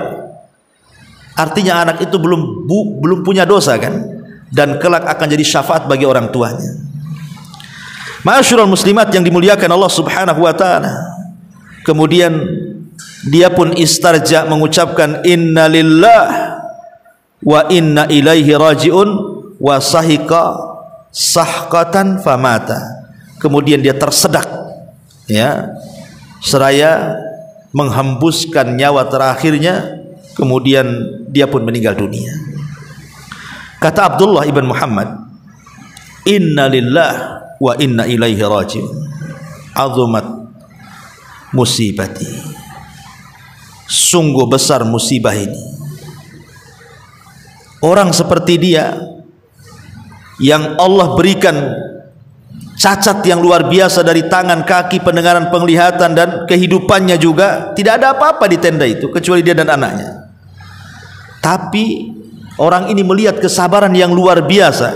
Artinya anak itu belum punya dosa kan, dan kelak akan jadi syafaat bagi orang tuanya. Ma'asyiral muslimat yang dimuliakan Allah Subhanahu wa taala. Kemudian dia pun istarja mengucapkan innalillah wa inna ilaihi rajiun wa sahika sahqatan famata. Kemudian dia tersedak, ya, seraya menghembuskan nyawa terakhirnya, kemudian dia pun meninggal dunia. Kata Abdullah ibn Muhammad, inna lillah wa inna ilaihi rajiun, azumat musibati, sungguh besar musibah ini. Orang seperti dia yang Allah berikan cacat yang luar biasa dari tangan, kaki, pendengaran, penglihatan, dan kehidupannya juga tidak ada apa-apa di tenda itu kecuali dia dan anaknya. Tapi orang ini melihat kesabaran yang luar biasa.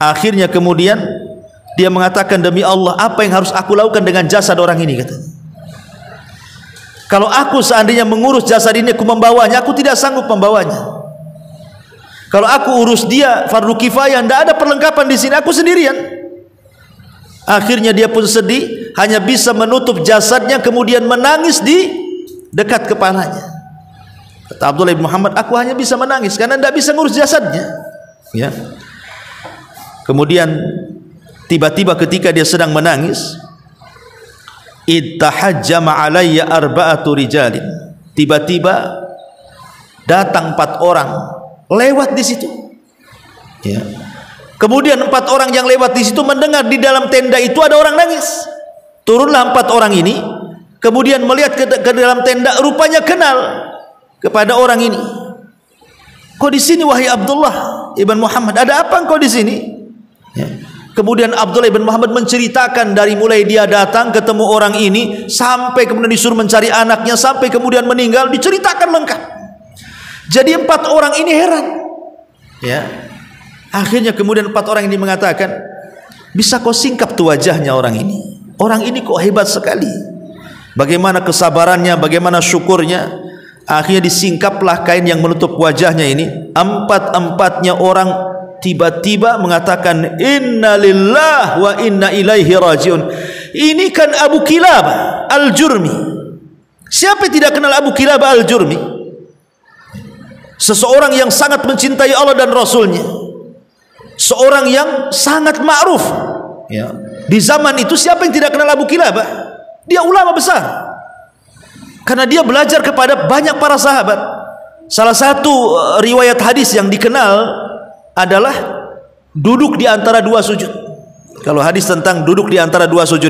Akhirnya kemudian dia mengatakan, demi Allah, apa yang harus aku lakukan dengan jasad orang ini, katanya. Kalau aku seandainya mengurus jasad ini, aku membawanya, aku tidak sanggup membawanya. Kalau aku urus dia fardu kifayah, tidak ada perlengkapan di sini, aku sendirian. Akhirnya dia pun sedih, hanya bisa menutup jasadnya, kemudian menangis di dekat kepalanya. Kata Abdullah bin Muhammad, aku hanya bisa menangis karena tidak bisa ngurus jasadnya, ya. Kemudian tiba-tiba ketika dia sedang menangis, ittahajjama alayya arba'atu rijalin, tiba-tiba datang 4 orang lewat di situ, ya. Kemudian 4 orang yang lewat di situ mendengar di dalam tenda itu ada orang nangis. Turunlah 4 orang ini, kemudian melihat ke dalam tenda, rupanya kenal kepada orang ini. Kau di sini wahai Abdullah ibn Muhammad, ada apa engkau di sini? Ya. Kemudian Abdullah ibn Muhammad menceritakan dari mulai dia datang ketemu orang ini sampai kemudian disuruh mencari anaknya sampai kemudian meninggal, diceritakan lengkap. Jadi 4 orang ini heran, ya. Akhirnya kemudian 4 orang ini mengatakan, bisa kau singkap tuh wajahnya orang ini? Orang ini kok hebat sekali, bagaimana kesabarannya, bagaimana syukurnya. Akhirnya disingkaplah kain yang menutup wajahnya ini. 4-empatnya orang tiba-tiba mengatakan inna lillah wa inna ilaihi rajiun. Ini kan Abu Kilabah Al-Jurmi. Siapa yang tidak kenal Abu Kilabah Al-Jurmi? Seseorang yang sangat mencintai Allah dan Rasulnya, seorang yang sangat ma'ruf ya. Di zaman itu siapa yang tidak kenal Abu Kilabah? Dia ulama besar, karena dia belajar kepada banyak para sahabat. Salah satu riwayat hadis yang dikenal adalah duduk di antara dua sujud. Kalau hadis tentang duduk di antara dua sujud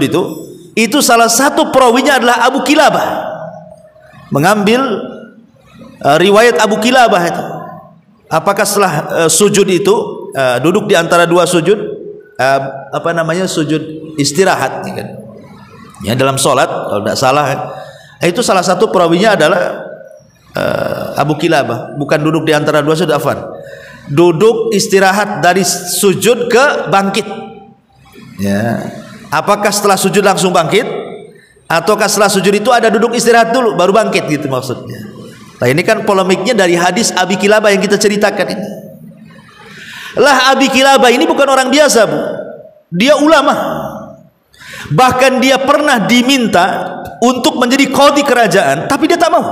itu salah satu perawinya adalah Abu Kilabah. Mengambil riwayat Abu Kilabah itu, apakah setelah sujud itu duduk di antara dua sujud, sujud istirahat kan? Ya, dalam sholat kalau tidak salah itu salah satu perawinya adalah Abu Kilabah. Bukan duduk di antara dua sujud, afwan, duduk istirahat dari sujud ke bangkit ya. Apakah setelah sujud langsung bangkit, ataukah setelah sujud itu ada duduk istirahat dulu baru bangkit, gitu maksudnya. Nah, ini kan polemiknya dari hadis Abi Kilabah yang kita ceritakan ini. Lah, Abi Kilabah ini bukan orang biasa, Bu. Dia ulama. Bahkan dia pernah diminta untuk menjadi qadhi kerajaan, tapi dia tak mau.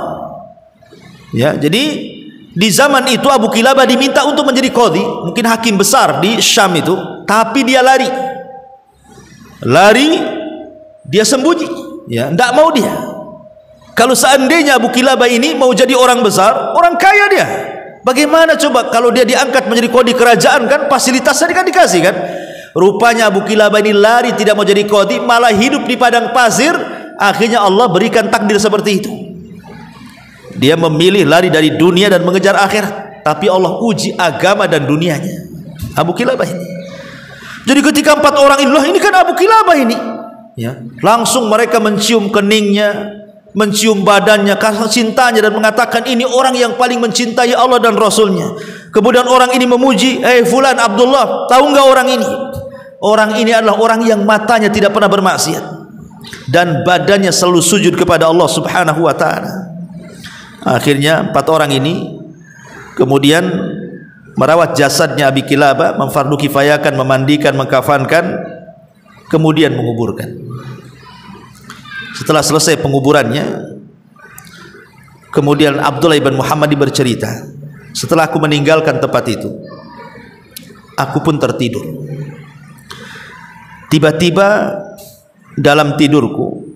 Ya, jadi di zaman itu Abu Kilabah diminta untuk menjadi qadhi, mungkin hakim besar di Syam itu, tapi dia lari, dia sembunyi, ya, tidak mau dia. Kalau seandainya Abu Kilabah ini mau jadi orang besar, orang kaya dia, bagaimana coba kalau dia diangkat menjadi qadhi kerajaan, kan fasilitasnya kan dikasih kan. Rupanya Abu Kilabah ini lari, tidak mau jadi qadhi, malah hidup di padang pasir. Akhirnya Allah berikan takdir seperti itu. Dia memilih lari dari dunia dan mengejar akhirat, tapi Allah uji agama dan dunianya Abu Kilabah ini. Jadi ketika 4 orang ini kan Abu Kilabah ini ya, langsung mereka mencium keningnya, mencium badannya, kasih cintanya, dan mengatakan ini orang yang paling mencintai Allah dan Rasulnya. Kemudian orang ini memuji, fulan Abdullah, tahu enggak orang ini? Orang ini adalah orang yang matanya tidak pernah bermaksiat dan badannya selalu sujud kepada Allah Subhanahu wa ta'ala. Akhirnya 4 orang ini kemudian merawat jasadnya Abi Kilabah, memfardu kifayakan, memandikan, mengkafankan, kemudian menguburkan. Setelah selesai penguburannya, kemudian Abdullah ibn Muhammad bercerita, setelah aku meninggalkan tempat itu, aku pun tertidur. Tiba-tiba dalam tidurku,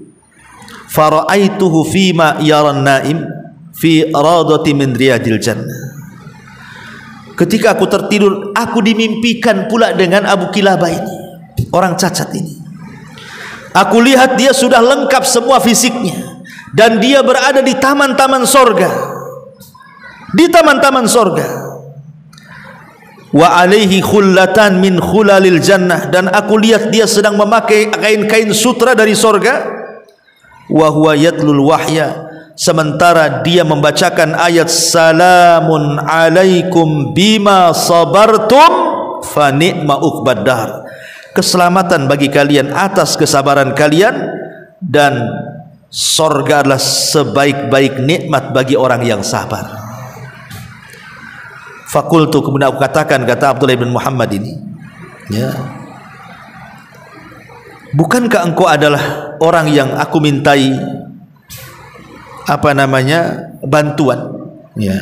fara'aituhu fima yaran naim fi radati min riyadil jannah. Ketika aku tertidur, aku dimimpikan pula dengan Abu Kilabah ini, orang cacat ini. Aku lihat dia sudah lengkap semua fisiknya, dan dia berada di taman-taman sorga, di taman-taman sorga. Wa alaihi khullatan min khulalil jannah, dan aku lihat dia sedang memakai kain-kain sutra dari sorga. Wa huwa yatlul wahya, sementara dia membacakan ayat salamun alaikum bima sabartum fa ni'ma uqbad dar. Keselamatan bagi kalian atas kesabaran kalian, dan sorga adalah sebaik-baik nikmat bagi orang yang sabar. Fakultu, kemudian aku katakan, kata Abdullah bin Muhammad ini, ya, bukankah engkau adalah orang yang aku mintai bantuan? Ya.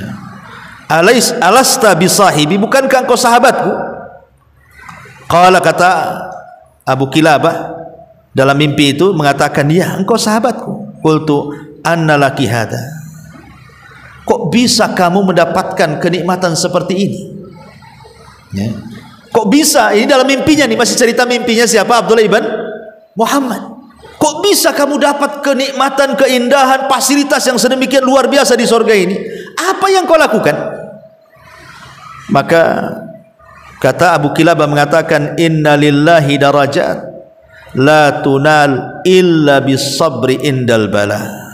Alasta bisahibi, bukankah engkau sahabatku? Qala, kata Abu Kilabah dalam mimpi itu mengatakan, ya, engkau sahabatku. Qultu anna laki hada, kok bisa kamu mendapatkan kenikmatan seperti ini? Ya. Kok bisa? Ini dalam mimpinya nih, masih cerita mimpinya siapa? Abdullah ibn Muhammad. Kok bisa kamu dapat kenikmatan, keindahan, fasilitas yang sedemikian luar biasa di surga ini? Apa yang kau lakukan? Maka kata Abu Kilabah mengatakan, inna lillahi darajat la tunal illa bis sabri indal bala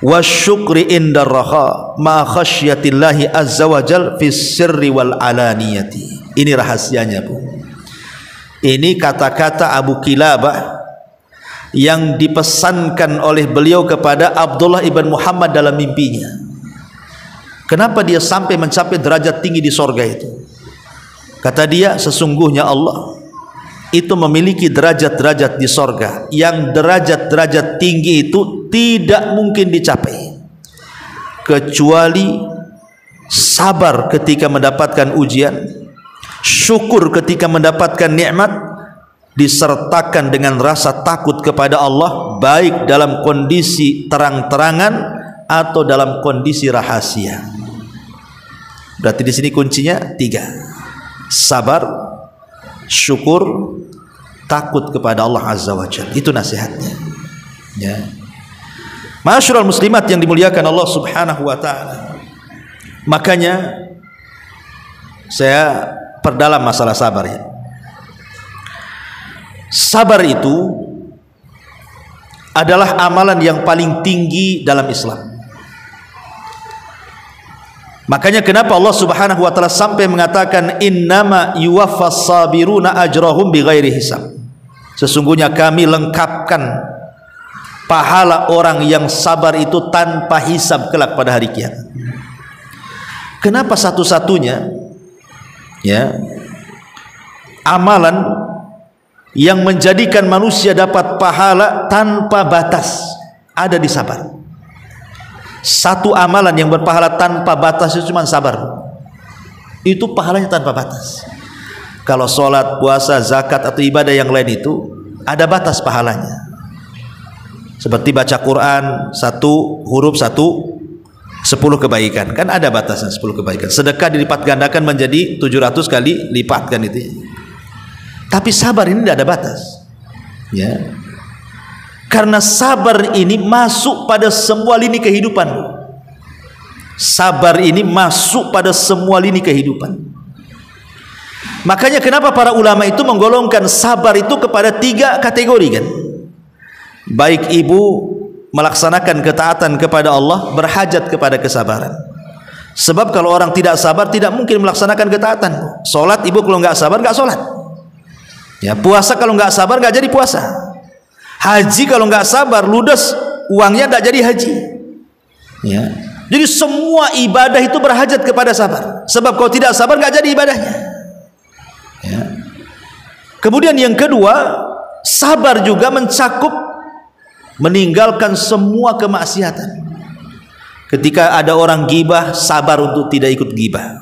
wasyukri indar raha ma khasyatillahi azza wajal fis sirri wal alaniyati. Ini rahasianya, Bu. Ini kata-kata Abu Kilabah yang dipesankan oleh beliau kepada Abdullah ibn Muhammad dalam mimpinya. Kenapa dia sampai mencapai derajat tinggi di sorga itu? Kata dia, sesungguhnya Allah itu memiliki derajat-derajat di sorga, yang derajat-derajat tinggi itu tidak mungkin dicapai kecuali sabar ketika mendapatkan ujian, syukur ketika mendapatkan nikmat, disertakan dengan rasa takut kepada Allah, baik dalam kondisi terang-terangan atau dalam kondisi rahasia. Berarti di sini kuncinya 3: sabar, syukur, takut kepada Allah Azza wa Jalla. Itu nasihatnya, ya. Ma'asyiral muslimat yang dimuliakan Allah Subhanahu wa taala. Makanya saya perdalam masalah sabar, ya. Sabar itu adalah amalan yang paling tinggi dalam Islam. Makanya kenapa Allah Subhanahu wa taala sampai mengatakan innama yuwaffas sabiruna ajrahum bighairi hisab. Sesungguhnya kami lengkapkan pahala orang yang sabar itu tanpa hisab kelak pada hari kiamat. Kenapa satu-satunya, ya, amalan yang menjadikan manusia dapat pahala tanpa batas ada di sabar. Satu amalan yang berpahala tanpa batas itu cuma sabar. Itu pahalanya tanpa batas. Kalau sholat, puasa, zakat atau ibadah yang lain itu ada batas pahalanya. Seperti baca Quran, 1 huruf 10 kebaikan, kan ada batasnya 10 kebaikan. Sedekah dilipat gandakan menjadi 700 kali lipat, kan itu. Tapi sabar ini tidak ada batas, ya. Karena sabar ini masuk pada semua lini kehidupan. Sabar ini masuk pada semua lini kehidupan. Makanya kenapa para ulama itu menggolongkan sabar itu kepada 3 kategori, kan? Baik ibu melaksanakan ketaatan kepada Allah, berhajat kepada kesabaran. Sebab kalau orang tidak sabar tidak mungkin melaksanakan ketaatan. Solat ibu kalau nggak sabar nggak solat. Ya, puasa kalau nggak sabar nggak jadi puasa. Haji kalau nggak sabar ludes, uangnya nggak jadi haji. Ya. Jadi semua ibadah itu berhajat kepada sabar. Sebab kalau tidak sabar nggak jadi ibadahnya. Ya. Kemudian yang kedua, sabar juga mencakup meninggalkan semua kemaksiatan. Ketika ada orang gibah, sabar untuk tidak ikut gibah.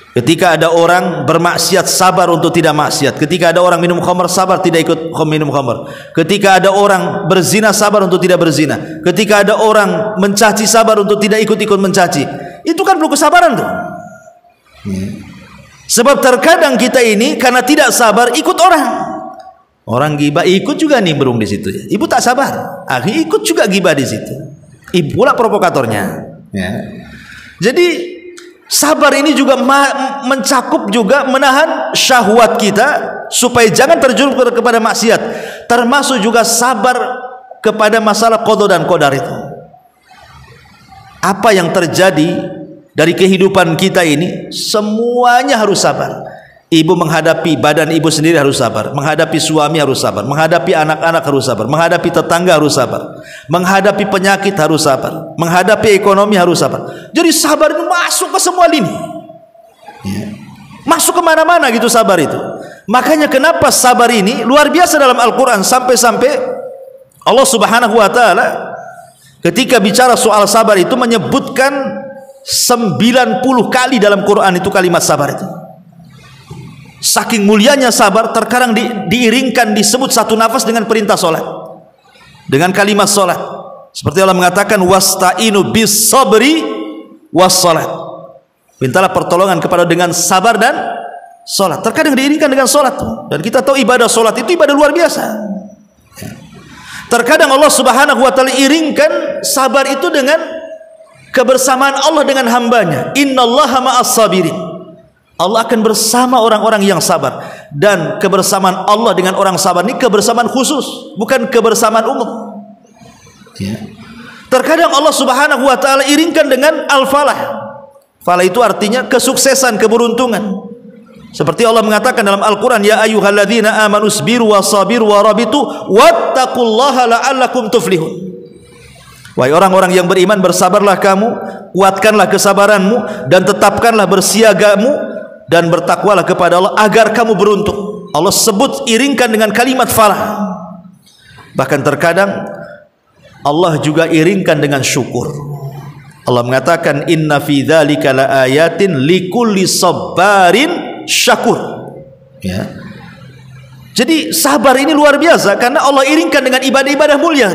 Ketika ada orang bermaksiat, sabar untuk tidak maksiat. Ketika ada orang minum khamr, sabar tidak ikut minum khamr. Ketika ada orang berzina, sabar untuk tidak berzina. Ketika ada orang mencaci, sabar untuk tidak ikut-ikut mencaci. Itu kan perlu kesabaran tuh. Sebab terkadang kita ini karena tidak sabar ikut orang. Orang gibah ikut juga nimbrung di situ. Ibu tak sabar, akhirnya ikut juga gibah di situ. Ibu lah provokatornya. Ya. Jadi sabar ini juga mencakup juga menahan syahwat kita supaya jangan terjerumus kepada maksiat. Termasuk juga sabar kepada masalah qada dan qadar itu. Apa yang terjadi dari kehidupan kita ini semuanya harus sabar. Ibu menghadapi badan ibu sendiri harus sabar, menghadapi suami harus sabar, menghadapi anak-anak harus sabar, menghadapi tetangga harus sabar, menghadapi penyakit harus sabar, menghadapi ekonomi harus sabar. Jadi sabar itu masuk ke semua lini, ya. Masuk kemana-mana gitu sabar itu. Makanya kenapa sabar ini luar biasa dalam Al-Quran, sampai-sampai Allah Subhanahu wa ta'ala ketika bicara soal sabar itu menyebutkan 90 kali dalam Quran itu kalimat sabar itu. Saking mulianya sabar, terkadang diiringkan disebut satu nafas dengan perintah solat, dengan kalimat solat. Seperti Allah mengatakan wasta'inu bis sabri was solat. Mintalah pertolongan kepada dengan sabar dan solat. Terkadang diiringkan dengan solat. Dan kita tahu ibadah solat itu ibadah luar biasa. Terkadang Allah Subhanahu wa ta'ala iringkan sabar itu dengan kebersamaan Allah dengan hambanya. Innallaha ma'as sabirin. Allah akan bersama orang-orang yang sabar. Dan kebersamaan Allah dengan orang sabar ini kebersamaan khusus, bukan kebersamaan umum, ya. Terkadang Allah Subhanahu wa ta'ala iringkan dengan al-falah. Falah itu artinya kesuksesan, keberuntungan. Seperti Allah mengatakan dalam Al-Quran, ya ayyuhalladzina amanu sabiru wasabiru warabitu wattaqullaha la'allakum tuflihun. Wahai orang-orang yang beriman, bersabarlah kamu, kuatkanlah kesabaranmu, dan tetapkanlah bersiagamu, dan bertakwalah kepada Allah agar kamu beruntung. Allah sebut iringkan dengan kalimat falah. Bahkan terkadang Allah juga iringkan dengan syukur. Allah mengatakan inna fi dzalika laayatin likulli sabarin syakur. Ya. Jadi sabar ini luar biasa karena Allah iringkan dengan ibadah-ibadah mulia.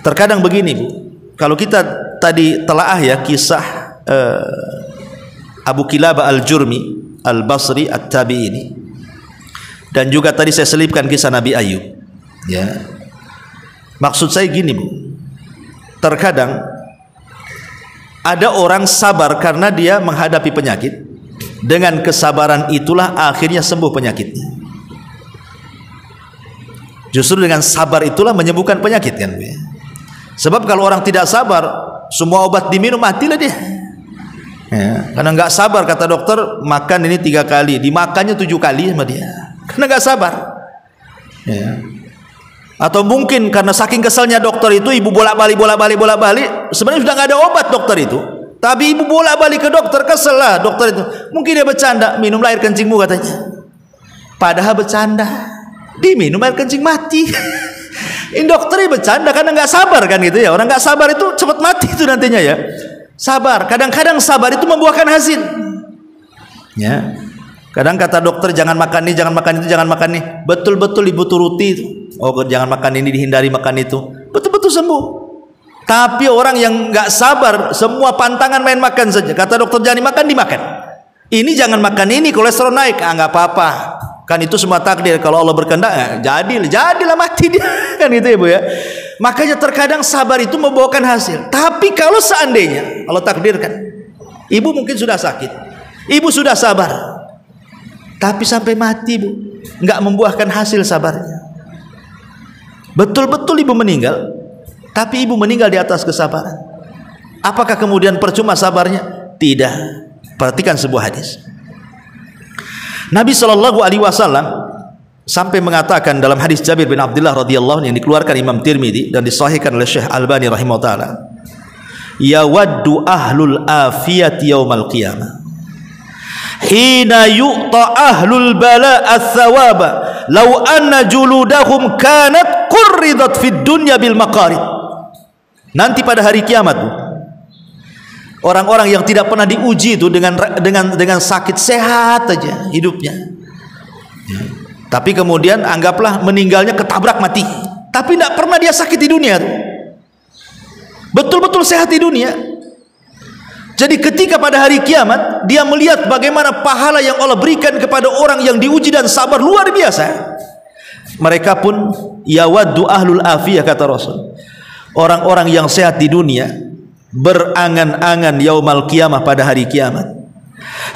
Terkadang begini Bu, kalau kita tadi telaah ya kisah Abu Kilabah Al-Jurmi Al-Basri At-Tabi ini, dan juga tadi saya selipkan kisah Nabi Ayub. Ya, maksud saya gini Bu, terkadang ada orang sabar karena dia menghadapi penyakit. Dengan kesabaran itulah akhirnya sembuh penyakitnya. Justru dengan sabar itulah menyembuhkan penyakit kan Bu. Sebab kalau orang tidak sabar, semua obat diminum matilah dia. Ya, karena nggak sabar, kata dokter makan ini 3 kali, dimakannya 7 kali sama dia. Karena nggak sabar. Ya. Atau mungkin karena saking keselnya dokter itu, ibu bolak-balik, sebenarnya sudah nggak ada obat dokter itu. Tapi ibu bolak-balik ke dokter, kesel lah dokter itu. Mungkin dia bercanda, minumlah air kencingmu katanya. Padahal bercanda, diminum air kencing mati. Ini dokternya bercanda karena nggak sabar kan gitu ya. Orang nggak sabar itu cepat mati itu nantinya ya. Sabar, kadang-kadang sabar itu membuahkan hasil. Ya. Kadang kata dokter jangan makan ini, jangan makan itu, jangan makan ini. Betul-betul ibu turuti itu. Oh jangan makan ini, dihindari makan itu. Betul-betul sembuh. Tapi orang yang nggak sabar, semua pantangan main makan saja. Kata dokter jangan dimakan, dimakan. Ini jangan makan ini, kolesterol naik. Nggak apa-apa. Kan itu semua takdir. Kalau Allah berkehendak, jadilah mati dia. Kan gitu ya Bu ya. Makanya terkadang sabar itu membawakan hasil. Tapi kalau seandainya Allah takdirkan, ibu mungkin sudah sakit, ibu sudah sabar, tapi sampai mati Bu, nggak membuahkan hasil sabarnya. Betul-betul ibu meninggal, tapi ibu meninggal di atas kesabaran. Apakah kemudian percuma sabarnya? Tidak. Perhatikan sebuah hadis. Nabi SAW sampai mengatakan dalam hadis Jabir bin Abdullah radhiyallahu anhu yang dikeluarkan Imam Tirmidzi dan disahihkan oleh Syekh Albani rahimahullah, yawaddu ahlul afiyati yaumal qiyamah hina yu'ta ahlul bala ats-tsawaba law anna juludahum kanat qurridat fid dunya bil maqarid. Nanti pada hari kiamat orang-orang yang tidak pernah diuji itu dengan sakit, sehat aja hidupnya ya. Tapi kemudian anggaplah meninggalnya ketabrak mati, tapi tidak pernah dia sakit di dunia tuh. Betul-betul sehat di dunia. Jadi ketika pada hari kiamat dia melihat bagaimana pahala yang Allah berikan kepada orang yang diuji dan sabar luar biasa, mereka pun yawaddu ahlul afiyah, kata Rasul, orang-orang yang sehat di dunia berangan-angan yaumal qiyamah, pada hari kiamat.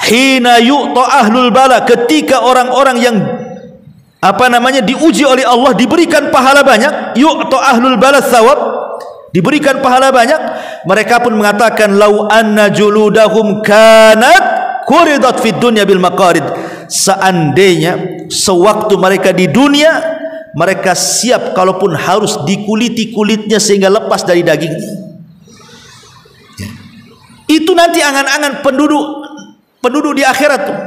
Hina yu'ta ahlul bala, ketika orang-orang yang diuji oleh Allah diberikan pahala banyak, yu'ta ahlul bala tsawab, diberikan pahala banyak, mereka pun mengatakan lau anna juludahum kanat quridat fid dunya bil maqarid, seandainya sewaktu mereka di dunia mereka siap kalaupun harus dikuliti kulitnya sehingga lepas dari dagingnya. Ya. Itu nanti angan-angan penduduk di akhirat tuh.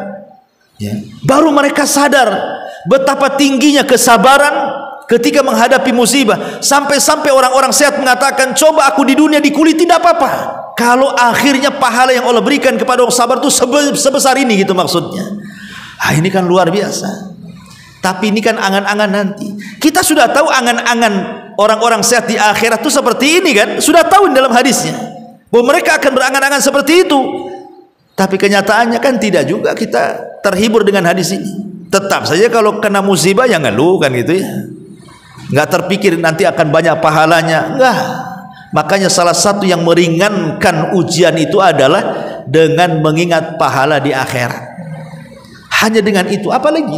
Ya. Baru mereka sadar betapa tingginya kesabaran ketika menghadapi musibah, sampai-sampai orang-orang sehat mengatakan coba aku di dunia dikuliti tidak apa-apa, kalau akhirnya pahala yang Allah berikan kepada orang sabar itu sebesar ini gitu maksudnya. Ini kan luar biasa. Tapi ini kan angan-angan nanti. Kita sudah tahu angan-angan orang-orang sehat di akhirat itu seperti ini kan, sudah tahu dalam hadisnya bahwa mereka akan berangan-angan seperti itu. Tapi kenyataannya kan tidak juga kita terhibur dengan hadis ini. Tetap saja kalau kena musibah ya ngeluh kan gitu ya, nggak terpikir nanti akan banyak pahalanya, enggak. Makanya salah satu yang meringankan ujian itu adalah dengan mengingat pahala di akhirat. Hanya dengan itu, apalagi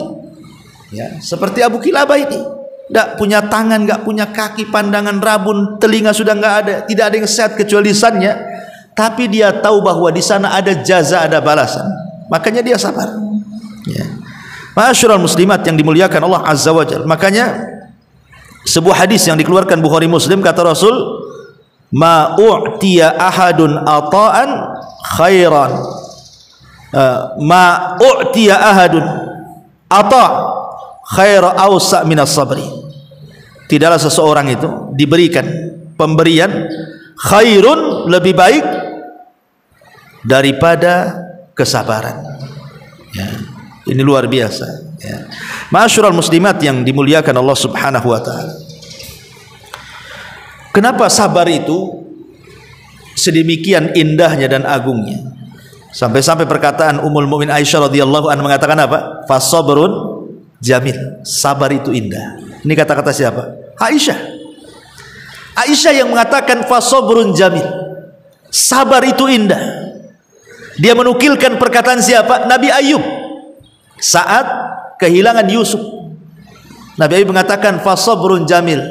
ya, seperti Abu Kilabah ini, tidak punya tangan, nggak punya kaki, pandangan rabun, telinga sudah nggak ada, tidak ada yang sehat kecuali lisannya, tapi dia tahu bahwa di sana ada jaza, ada balasan, makanya dia sabar ya. Ma'asyiral muslimat yang dimuliakan Allah Azza wa Jalla. Makanya sebuah hadis yang dikeluarkan Bukhari Muslim, kata Rasul, ma u'tiya ahadun ata'an khairan ma u'tiya ahadun ata khaira awsa minas sabri. Tidaklah seseorang itu diberikan pemberian khairun, lebih baik daripada kesabaran. Ya, ini luar biasa. Ya. Ma'asyiral muslimat yang dimuliakan Allah Subhanahu wa taala. Kenapa sabar itu sedemikian indahnya dan agungnya? Sampai-sampai perkataan Ummul Mukminin Aisyah radhiyallahu anha mengatakan apa? Fasabrun jamil. Sabar itu indah. Ini kata-kata siapa? Aisyah. Aisyah yang mengatakan fasabrun jamil. Sabar itu indah. Dia menukilkan perkataan siapa? Nabi Ayub saat kehilangan Yusuf. Nabi Ayub mengatakan fasabrun jamil.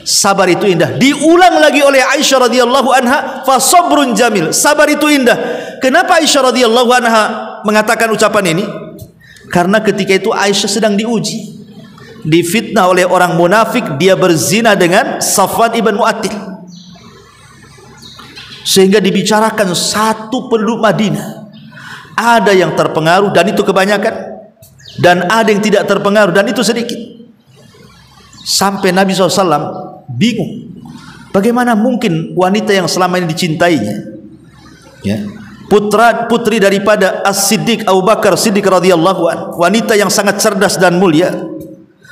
Sabar itu indah. Diulang lagi oleh Aisyah radhiyallahu anha, fasabrun jamil. Sabar itu indah. Kenapa Aisyah radhiyallahu anha mengatakan ucapan ini? Karena ketika itu Aisyah sedang diuji, difitnah oleh orang munafik, dia berzina dengan Safwan ibn Mu'attil, sehingga dibicarakan satu penduduk Madinah. Ada yang terpengaruh dan itu kebanyakan, dan ada yang tidak terpengaruh dan itu sedikit. Sampai Nabi SAW bingung, bagaimana mungkin wanita yang selama ini dicintainya, ya, putri daripada As-Siddiq Abu Bakar Siddiq radhiyallahu anhu, wanita yang sangat cerdas dan mulia,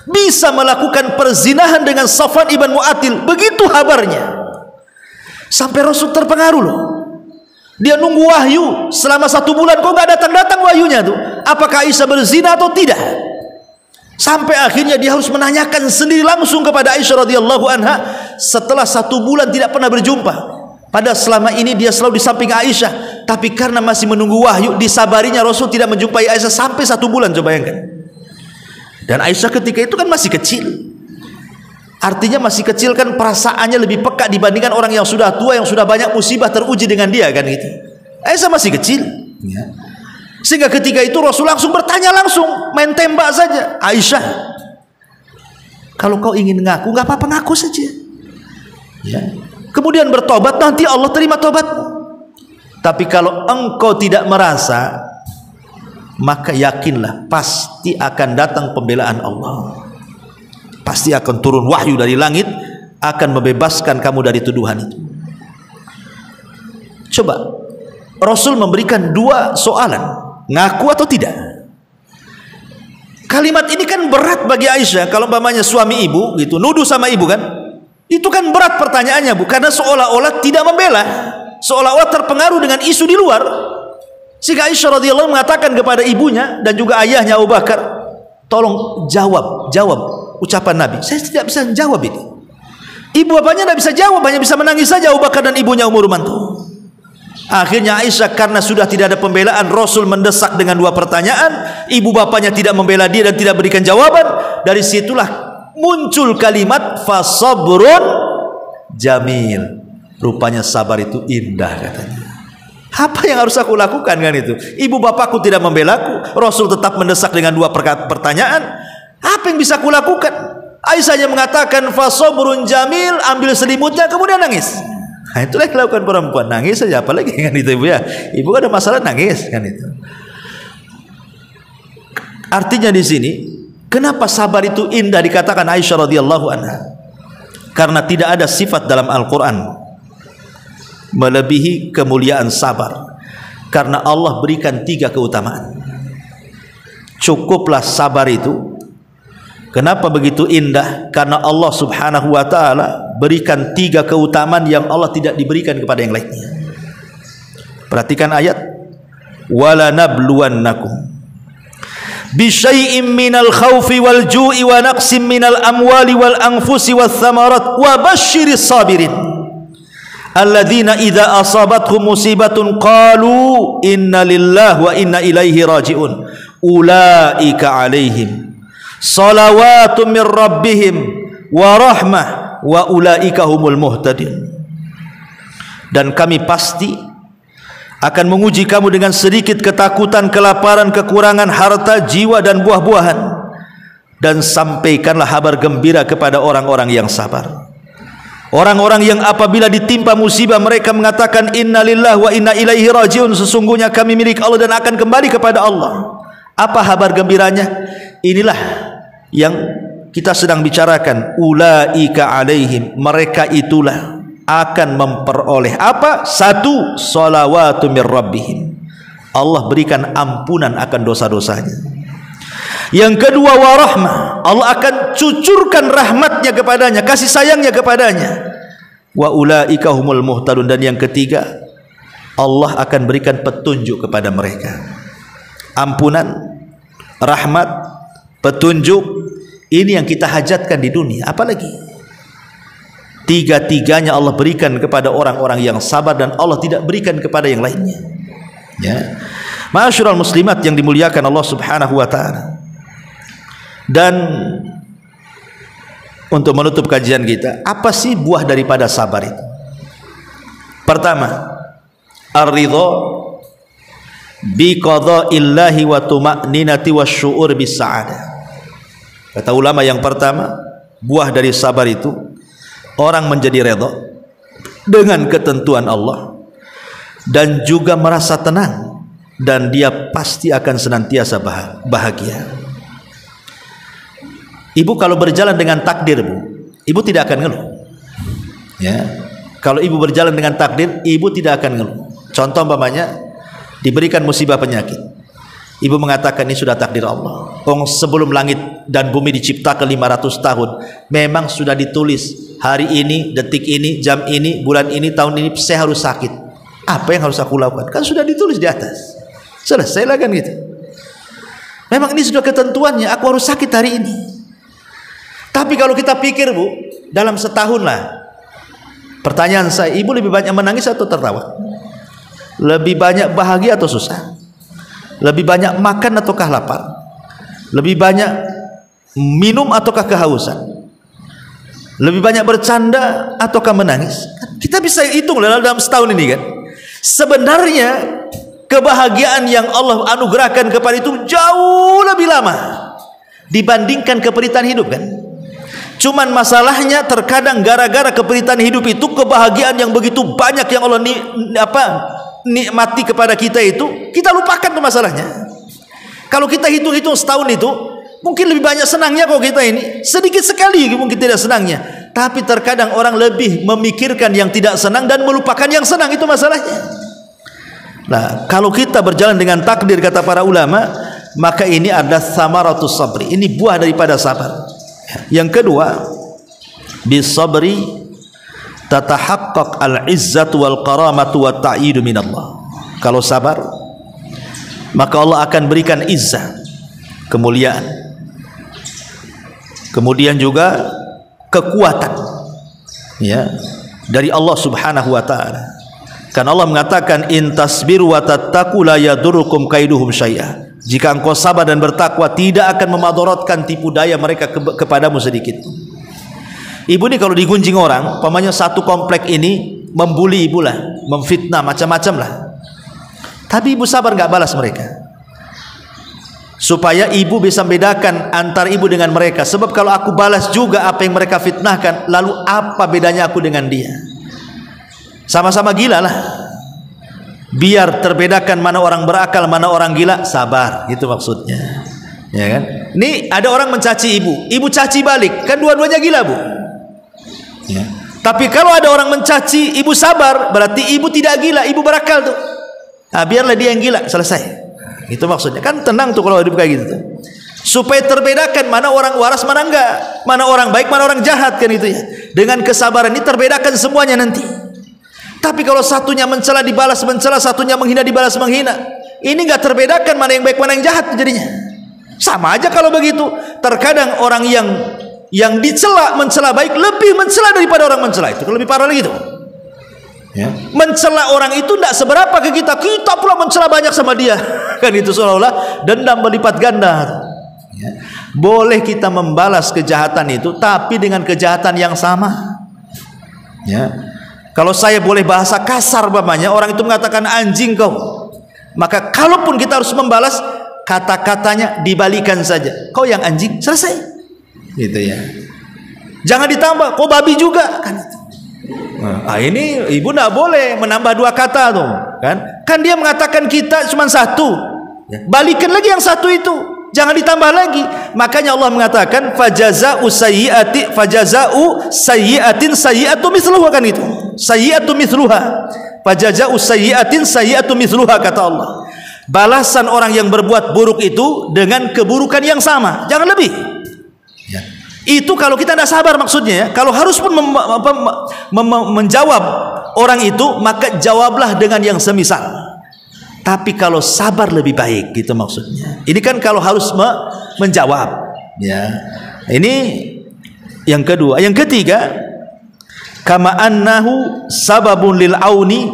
bisa melakukan perzinahan dengan Safwan ibn Mu'attil. Begitu kabarnya, sampai Rasul terpengaruh loh. Dia nunggu wahyu selama 1 bulan, kok nggak datang-datang wahyunya tuh, apakah Aisyah berzina atau tidak. Sampai akhirnya dia harus menanyakan sendiri langsung kepada Aisyah radhiyallahu anha setelah 1 bulan tidak pernah berjumpa. Padahal selama ini dia selalu di samping Aisyah, tapi karena masih menunggu wahyu, disabarinya Rasul tidak menjumpai Aisyah sampai 1 bulan. Coba bayangkan. Dan Aisyah ketika itu kan masih kecil. Artinya masih kecil kan, perasaannya lebih peka dibandingkan orang yang sudah tua, yang sudah banyak musibah teruji dengan dia kan gitu. Aisyah masih kecil, ya. Sehingga ketika itu Rasul langsung bertanya, langsung main tembak saja, Aisyah, kalau kau ingin ngaku, nggak apa-apa, ngaku saja, ya. Kemudian bertobat, nanti Allah terima tobatmu. Tapi kalau engkau tidak merasa, maka yakinlah pasti akan datang pembelaan Allah. Pasti akan turun wahyu dari langit, akan membebaskan kamu dari tuduhan itu. Coba Rasul memberikan 2 soalan, ngaku atau tidak. Kalimat ini kan berat bagi Aisyah. Kalau umpamanya suami ibu gitu nuduh sama ibu kan, itu kan berat pertanyaannya, Bu, karena seolah-olah tidak membela, seolah-olah terpengaruh dengan isu di luar. Sehingga Aisyah radhiyallahu mengatakan kepada ibunya dan juga ayahnya Abu Bakar, tolong jawab ucapan Nabi. Saya tidak bisa jawab ini. Ibu bapaknya tidak bisa jawab, hanya bisa menangis saja Abu Bakar dan ibunya Ummu Rumanto. Akhirnya Aisyah, karena sudah tidak ada pembelaan, Rasul mendesak dengan 2 pertanyaan, ibu bapaknya tidak membela dia dan tidak berikan jawaban. Dari situlah muncul kalimat fasabrun jamil. Rupanya sabar itu indah katanya. Apa yang harus aku lakukan kan itu? Ibu bapakku tidak membelaku, Rasul tetap mendesak dengan 2 pertanyaan. Apa yang bisa aku lakukan? Aisyah mengatakan fasabrun jamil, ambil selimutnya kemudian nangis. Nah, itulah yang dilakukan perempuan, nangis saja, apalagi kan itu ibu ya. Ibu ada masalah nangis kan itu. Artinya di sini, kenapa sabar itu indah dikatakan Aisyah radhiyallahu anha? Karena tidak ada sifat dalam Al-Quran melebihi kemuliaan sabar. Karena Allah berikan 3 keutamaan. Cukuplah sabar itu. Kenapa begitu indah? Karena Allah subhanahu wa ta'ala berikan 3 keutamaan yang Allah tidak diberikan kepada yang lainnya. Perhatikan ayat, wala nabluwannakum bisyai'im minal khawfi wal ju'i wa naqsim minal amwali wal anfusi wal thamarat wa basyiris sabirin alladzina idza asabathum musibatun qalu inna lillahi wa inna ilaihi raji'un ulaika alaihim salawatun min rabbihim wa rahmah wa ulaika humul muhtadin. Dan kami pasti akan menguji kamu dengan sedikit ketakutan, kelaparan, kekurangan harta, jiwa dan buah-buahan, dan sampaikanlah kabar gembira kepada orang-orang yang sabar. Orang-orang yang apabila ditimpa musibah mereka mengatakan innalillahi wa inna ilaihi rajiun, sesungguhnya kami milik Allah dan akan kembali kepada Allah. Apa kabar gembiranya? Inilah yang kita sedang bicarakan. Ulaika alaihim, mereka itulah akan memperoleh apa? Satu, salawatu mir rabbihim, Allah berikan ampunan akan dosa-dosanya. Yang kedua, warahmah, Allah akan cucurkan rahmatnya kepadanya, kasih sayangnya kepadanya. Wa ulaika humul muhtadun, dan yang ketiga, Allah akan berikan petunjuk kepada mereka. Ampunan, rahmat, petunjuk, ini yang kita hajatkan di dunia. Apalagi tiga-tiganya Allah berikan kepada orang-orang yang sabar, dan Allah tidak berikan kepada yang lainnya. Ya, ma'asyiral muslimat yang dimuliakan Allah Subhanahu wa taala. Dan untuk menutup kajian kita, apa sih buah daripada sabar itu? Pertama, ar-ridha bi qada'illahi wa tuma'ninati wasyu'ur bis sa'adah. Kata ulama yang pertama, buah dari sabar itu orang menjadi redha dengan ketentuan Allah dan juga merasa tenang, dan dia pasti akan senantiasa bahagia. Ibu kalau berjalan dengan takdir, Bu, ibu tidak akan ngeluh. Ya, kalau ibu berjalan dengan takdir, ibu tidak akan ngeluh. Contoh umpamanya diberikan musibah penyakit, ibu mengatakan ini sudah takdir Allah. Sebelum langit dan bumi diciptakan 500 tahun, memang sudah ditulis hari ini, detik ini, jam ini, bulan ini, tahun ini saya harus sakit. Apa yang harus aku lakukan? Kan sudah ditulis di atas. Selesai lah kan gitu. Memang ini sudah ketentuannya, aku harus sakit hari ini. Tapi kalau kita pikir, Bu, dalam setahun lah, pertanyaan saya, ibu lebih banyak menangis atau tertawa? Lebih banyak bahagia atau susah? Lebih banyak makan ataukah lapar? Lebih banyak minum ataukah kehausan? Lebih banyak bercanda ataukah menangis? Kita bisa hitung dalam setahun ini kan. Sebenarnya kebahagiaan yang Allah anugerahkan kepada itu jauh lebih lama dibandingkan keperitan hidup kan. Cuman masalahnya terkadang gara-gara keperitan hidup itu, kebahagiaan yang begitu banyak yang Allah nikmati kepada kita itu, kita lupakan tuh masalahnya. Kalau kita hitung-hitung setahun itu, mungkin lebih banyak senangnya kok kita ini, sedikit sekali mungkin tidak senangnya. Tapi terkadang orang lebih memikirkan yang tidak senang dan melupakan yang senang, itu masalahnya. Nah, kalau kita berjalan dengan takdir kata para ulama, maka ini adalah samaratus sabri, ini buah daripada sabar. Yang kedua, bisabri tatahaqqaq al-izzatu wal karamatu wat ta'idu minallah. Kalau sabar, maka Allah akan berikan izzah, kemuliaan, kemudian juga kekuatan, ya, dari Allah Subhanahu wa taala. Karena Allah mengatakan in tasbiru wa tattaqu la yadurukum kaiduhum syai'a. Jika engkau sabar dan bertakwa, tidak akan memadaratkan tipu daya mereka kepadamu sedikit. Ibu ini kalau digunjing orang, pamannya satu komplek ini membuli ibu lah, memfitnah macam-macam lah. Tapi ibu sabar nggak balas mereka, supaya ibu bisa bedakan antara ibu dengan mereka. Sebab kalau aku balas juga apa yang mereka fitnahkan, lalu apa bedanya aku dengan dia? Sama-sama gila lah. Biar terbedakan mana orang berakal, mana orang gila, sabar, itu maksudnya. Ya kan? Ini ada orang mencaci ibu, ibu caci balik, kan dua-duanya gila, Bu. Ya. Tapi kalau ada orang mencaci, ibu sabar, berarti ibu tidak gila, ibu berakal tuh. Nah, biarlah dia yang gila, selesai. Itu maksudnya. Kan tenang tuh kalau hidup kayak gitu tuh. Supaya terbedakan mana orang waras, mana enggak, mana orang baik, mana orang jahat, kan itu ya. Dengan kesabaran ini terbedakan semuanya nanti. Tapi kalau satunya mencela dibalas mencela, satunya menghina dibalas menghina, ini nggak terbedakan mana yang baik mana yang jahat jadinya. Sama aja kalau begitu. Terkadang orang yang dicela mencela baik lebih mencela daripada orang mencela, itu lebih parah lagi tuh. Ya. Mencela orang itu tidak seberapa ke kita, kita pula mencela banyak sama dia, kan itu seolah-olah dendam berlipat ganda. Ya. Boleh kita membalas kejahatan itu, tapi dengan kejahatan yang sama. Ya. Kalau saya boleh bahasa kasar umpamanya, orang itu mengatakan anjing kau, maka kalaupun kita harus membalas, kata-katanya dibalikan saja, kau yang anjing, selesai, gitu ya. Jangan ditambah, kau babi juga, kan itu. Ini ibu tidak boleh menambah dua kata tuh, kan? Kan dia mengatakan kita cuma satu, balikin lagi yang satu itu, jangan ditambah lagi. Makanya Allah mengatakan fajaza'u sayyi'atin sayyi'atu mithluha, kan itu. Sayyi'atu mithluha. Fajaza'u sayyi'atin sayyi'atu mithluha, kata Allah. Balasan orang yang berbuat buruk itu dengan keburukan yang sama, jangan lebih. Ya. Itu kalau kita tidak sabar maksudnya ya. Kalau harus pun menjawab orang itu, maka jawablah dengan yang semisal. Tapi kalau sabar lebih baik, gitu maksudnya. Ini kan kalau harus menjawab, ya. Ini yang kedua. Yang ketiga, kama annahu sababun lil auni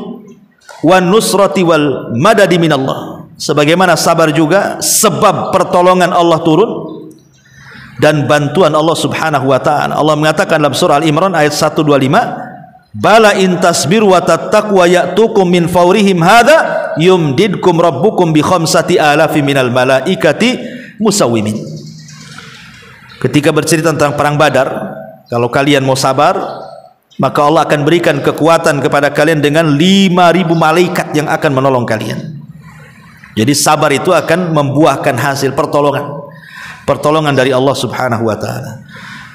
wan nusrati wal madadi minallah. Sebagaimana sabar juga sebab pertolongan Allah turun dan bantuan Allah Subhanahu wa taala. Allah mengatakan dalam surah Al-Imran ayat 125, bala in tasbiru wa tattaqu wa ya'tukum min fawrihim hadza yumdidkum rabbukum bi khamsati alafi minal malaikati musawwimin. Ketika bercerita tentang perang Badar, kalau kalian mau sabar, maka Allah akan berikan kekuatan kepada kalian dengan 5.000 malaikat yang akan menolong kalian. Jadi sabar itu akan membuahkan hasil pertolongan dari Allah Subhanahu wa taala.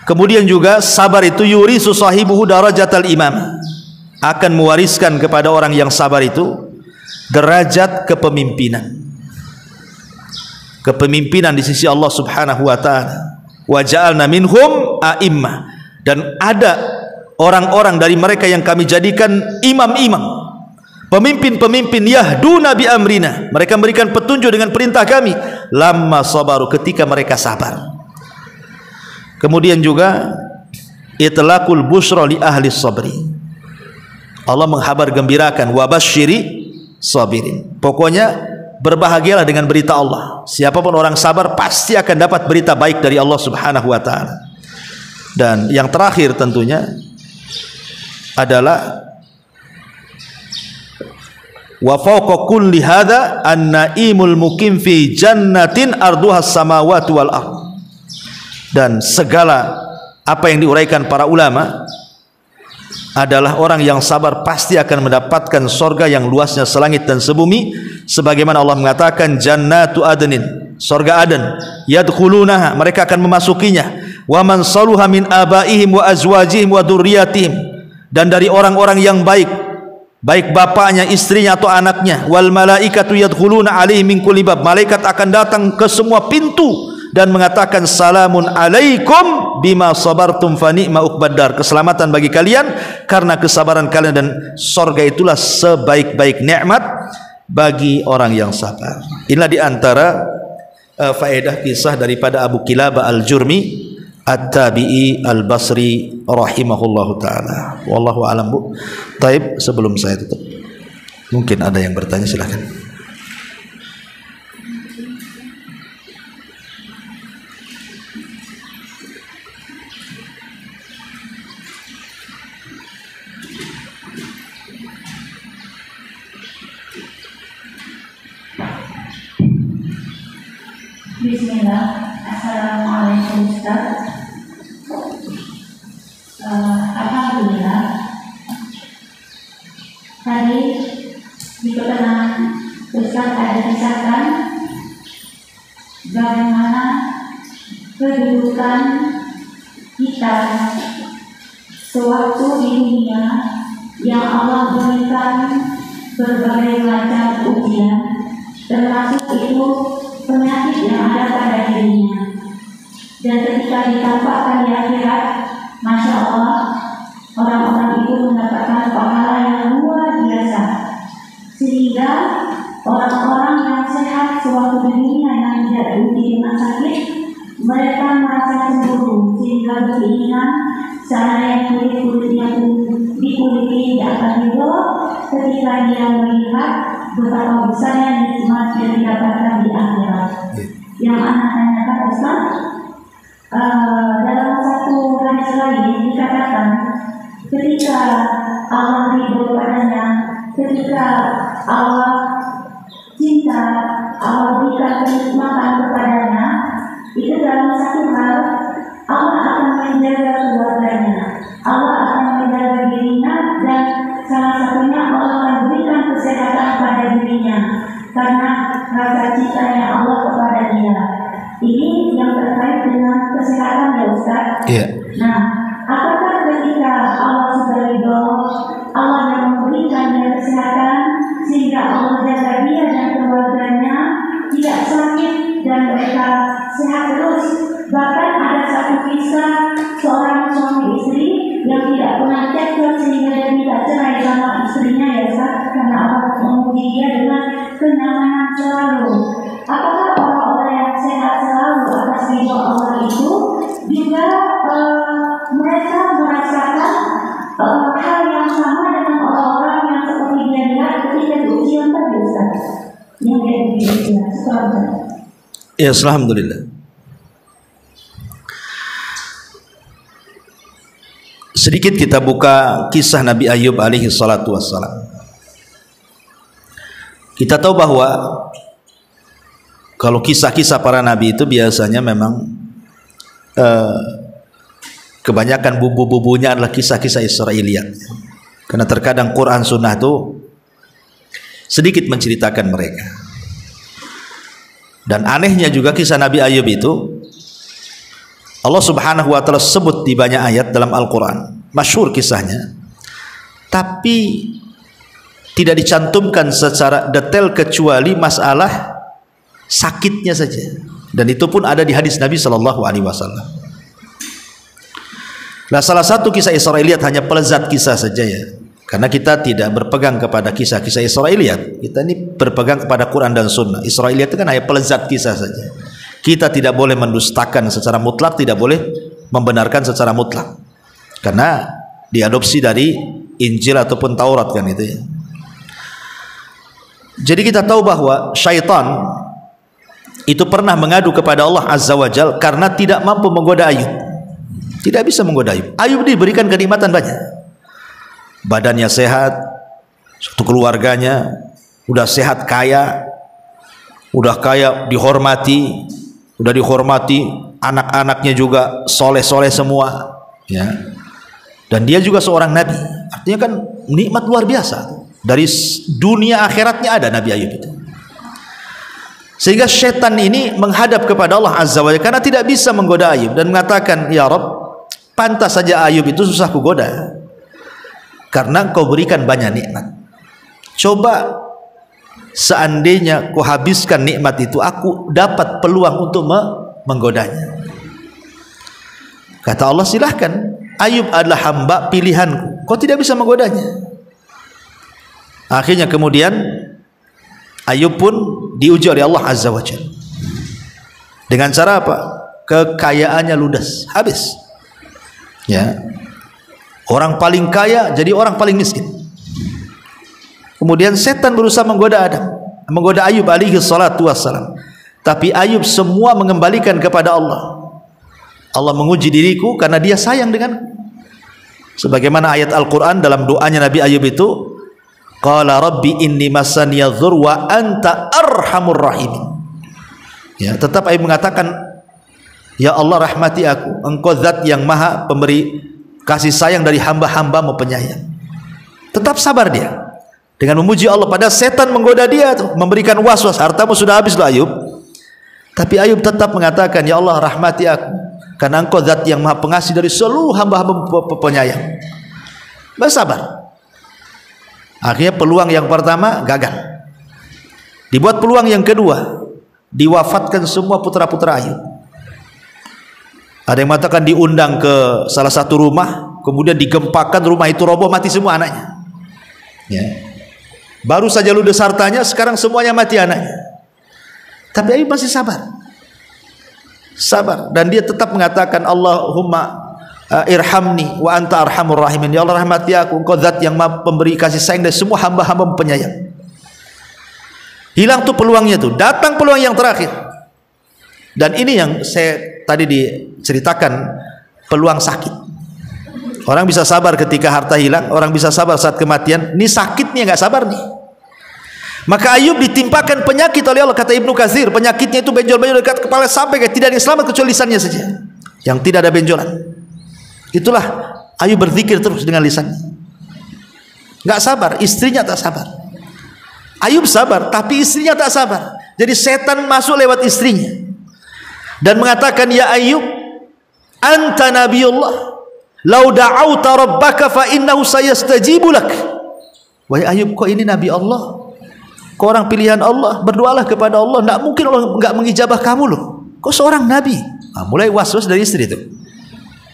Kemudian juga sabar itu yurisu sahibuhu darajatal imam, akan mewariskan kepada orang yang sabar itu derajat kepemimpinan. Kepemimpinan di sisi Allah Subhanahu wa taala. Wa ja'alna minhum a'immah, dan ada orang-orang dari mereka yang kami jadikan imam-imam, pemimpin-pemimpin, yahduna bi amrina, mereka memberikan petunjuk dengan perintah kami, lamma sabaru, ketika mereka sabar. Kemudian juga itlaqul busyra li ahli sabri, Allah menghabar gembirakan, wabasyiri sabirin, pokoknya berbahagialah dengan berita Allah. Siapapun orang sabar pasti akan dapat berita baik dari Allah Subhanahu wa taala. Dan yang terakhir tentunya adalah wa fawqa kulli hadza an-naimul muqim fi jannatin arduha as-samawati wal ardh. Dan segala apa yang diuraikan para ulama adalah orang yang sabar pasti akan mendapatkan surga yang luasnya selangit dan sebumi, sebagaimana Allah mengatakan jannatu adnin, surga Aden, yadkhulunaha, mereka akan memasukinya, wa man saluha min abaihim wa azwajihim wa dzurriyyatihim, dan dari orang-orang yang baik, baik bapaknya, istrinya atau anaknya, wal malaikatu yadkhuluna alaihi min kulli bab, malaikat akan datang ke semua pintu dan mengatakan salamun alaikum bima sabartum fa ni'ma uqbadar, keselamatan bagi kalian karena kesabaran kalian, dan surga itulah sebaik-baik nikmat bagi orang yang sabar. Inilah di antara faedah kisah daripada Abu Kilabah Al-Jurmi At-Tabi'i Al-Basri rahimahullahu taala. Wallahu a'lam. Bu, taib, sebelum saya tutup, mungkin ada yang bertanya, silakan. Bismillah. Assalamualaikum Ustaz. Alhamdulillah, tadi di pertengahan Ustaz ada kisahkan bagaimana kedudukan kita sewaktu di dunia yang Allah berikan berbagai macam ujian, termasuk itu penyakit yang ada pada dirinya, dan ketika ditampakkan di akhirat, Masya Allah, orang-orang itu mendapatkan pahala yang luar biasa, sehingga orang-orang yang sehat sewaktu di dunia yang tidak diuji dengan sakit, mereka merasa cemburu sehingga berkeinginan seandainya kulit-kulitnya dikuliti di atas ridho ketika dia melihat betapa besarnya nikmat yang didapatkan di akhirat. Yang anak tanyakan Ustaz, dalam satu hadis lain dikatakan ketika Allah ridho padanya, ketika Allah cinta, Allah berikan kenikmatan kepadanya, itu dalam satu hal Allah akan menjaga keluarganya, Allah akan menjaga dirinya, dan salah satunya Allah akan berikan kesehatan pada dirinya karena rasa cintanya Allah kepada dia. Ini yang terkait dengan kesehatan ya Ustaz. Iya. Nah, apakah ketika Allah sudah ridho, Allah yang memberikan dia kesehatan sehingga Allah jaga dia dan keluarganya tidak sakit dan mereka sehat terus? Bahkan ada satu kisah seorang suami istri yang tidak pernah cekcok sehingga dia tidak cerai sama istrinya ya Ustaz, karena Allah memuji dia dengan kenyamanan selalu. Apakah orang-orang yang sehat selalu atas ridho Allah itu juga mereka merasakan hal yang sama dengan orang-orang yang seperti dia lihat ketika diujian tadi Ustaz? Yang dia diujian, ya, alhamdulillah. Sedikit kita buka kisah Nabi Ayub alaihi salatu wassalam. Kita tahu bahwa kalau kisah-kisah para nabi itu biasanya memang kebanyakan bumbu-bumbunya adalah kisah-kisah Israiliyat. Karena terkadang Quran Sunnah itu sedikit menceritakan mereka. Dan anehnya juga kisah Nabi Ayub itu Allah Subhanahu wa taala sebut di banyak ayat dalam Al-Quran, masyhur kisahnya, tapi tidak dicantumkan secara detail kecuali masalah sakitnya saja, dan itu pun ada di hadis Nabi Shallallahu Alaihi Wasallam. Nah, salah satu kisah Israiliyat hanya pelezat kisah saja ya, karena kita tidak berpegang kepada kisah-kisah Israiliyat, kita ini berpegang kepada Quran dan Sunnah. Israiliyat itu kan hanya pelezat kisah saja. Kita tidak boleh mendustakan secara mutlak, tidak boleh membenarkan secara mutlak, karena diadopsi dari Injil ataupun Taurat kan itu ya. Jadi kita tahu bahwa syaitan itu pernah mengadu kepada Allah Azza wa Jal karena tidak mampu menggoda Ayub. Tidak bisa menggoda Ayub. Ayub diberikan kenikmatan banyak, badannya sehat, satu keluarganya udah sehat, kaya, udah kaya, dihormati, anak-anaknya juga soleh-soleh semua ya. Dan dia juga seorang nabi, artinya kan nikmat luar biasa. Dari dunia akhiratnya ada Nabi Ayub itu. Sehingga setan ini menghadap kepada Allah Azza wa Jalla karena tidak bisa menggoda Ayub dan mengatakan, ya Rabb, pantas saja Ayub itu susah kugoda karena Engkau berikan banyak nikmat. Coba seandainya ku habiskan nikmat itu, aku dapat peluang untuk menggodanya. Kata Allah, silahkan, Ayub adalah hamba pilihanku, kau tidak bisa menggodanya. Akhirnya kemudian Ayub pun diuji oleh Allah Azza wa Jalla dengan cara apa? Kekayaannya ludas, habis ya. Orang paling kaya jadi orang paling miskin. Kemudian setan berusaha menggoda Ayub alaihi salatu wassalam, tapi Ayub semua mengembalikan kepada Allah. Allah menguji diriku karena dia sayang denganku. Sebagaimana ayat Al-Quran dalam doanya Nabi Ayub itu, qala rabbi inni massaniya dzur wa anta arhamur rahimin. Ya, tetap Ayub mengatakan, ya Allah, rahmati aku, Engkau zat yang maha pemberi kasih sayang dari hamba-hambamu penyayang. Tetap sabar dia dengan memuji Allah. Pada setan menggoda dia tuh, memberikan was-was, hartamu sudah habis loh Ayub. Tapi Ayub tetap mengatakan, ya Allah, rahmati aku karena Engkau zat yang maha pengasih dari seluruh hamba-hamba penyayang. Bersabar. Akhirnya peluang yang pertama gagal, dibuat peluang yang kedua, diwafatkan semua putra-putra Ayub. Ada yang mengatakan diundang ke salah satu rumah, kemudian digempakan, rumah itu roboh, mati semua anaknya ya. Baru saja ludes hartanya, sekarang semuanya mati anaknya. Tapi Ayub masih sabar, dan dia tetap mengatakan, Allahumma irhamni wa anta arhamur rahimin. Ya Allah, rahmati aku, Engkau zat yang maha pemberi kasih sayang dari semua hamba-hamba penyayang. Hilang tuh peluangnya tuh, datang peluang yang terakhir. Dan ini yang saya tadi diceritakan, peluang sakit. Orang bisa sabar ketika harta hilang, orang bisa sabar saat kematian. Ini sakitnya nggak sabar nih. Maka Ayub ditimpakan penyakit oleh Allah. Kata Ibnu Katsir, penyakitnya itu benjol-benjol dekat kepala sampai tidak ada yang selamat kecuali lisannya saja yang tidak ada benjolan. Itulah Ayub berzikir terus dengan lisannya. Nggak sabar, istrinya tak sabar. Ayub sabar, tapi istrinya tak sabar. Jadi setan masuk lewat istrinya dan mengatakan, ya Ayub, anta nabiyullah, lau da'auta rabbaka fa innahu sayastajibu lak. Wahai Ayub, kau ini nabi Allah, kau orang pilihan Allah, berdoalah kepada Allah, tidak mungkin Allah nggak mengijabah kamu loh, kau seorang nabi. Nah, mulai was-was dari istri itu.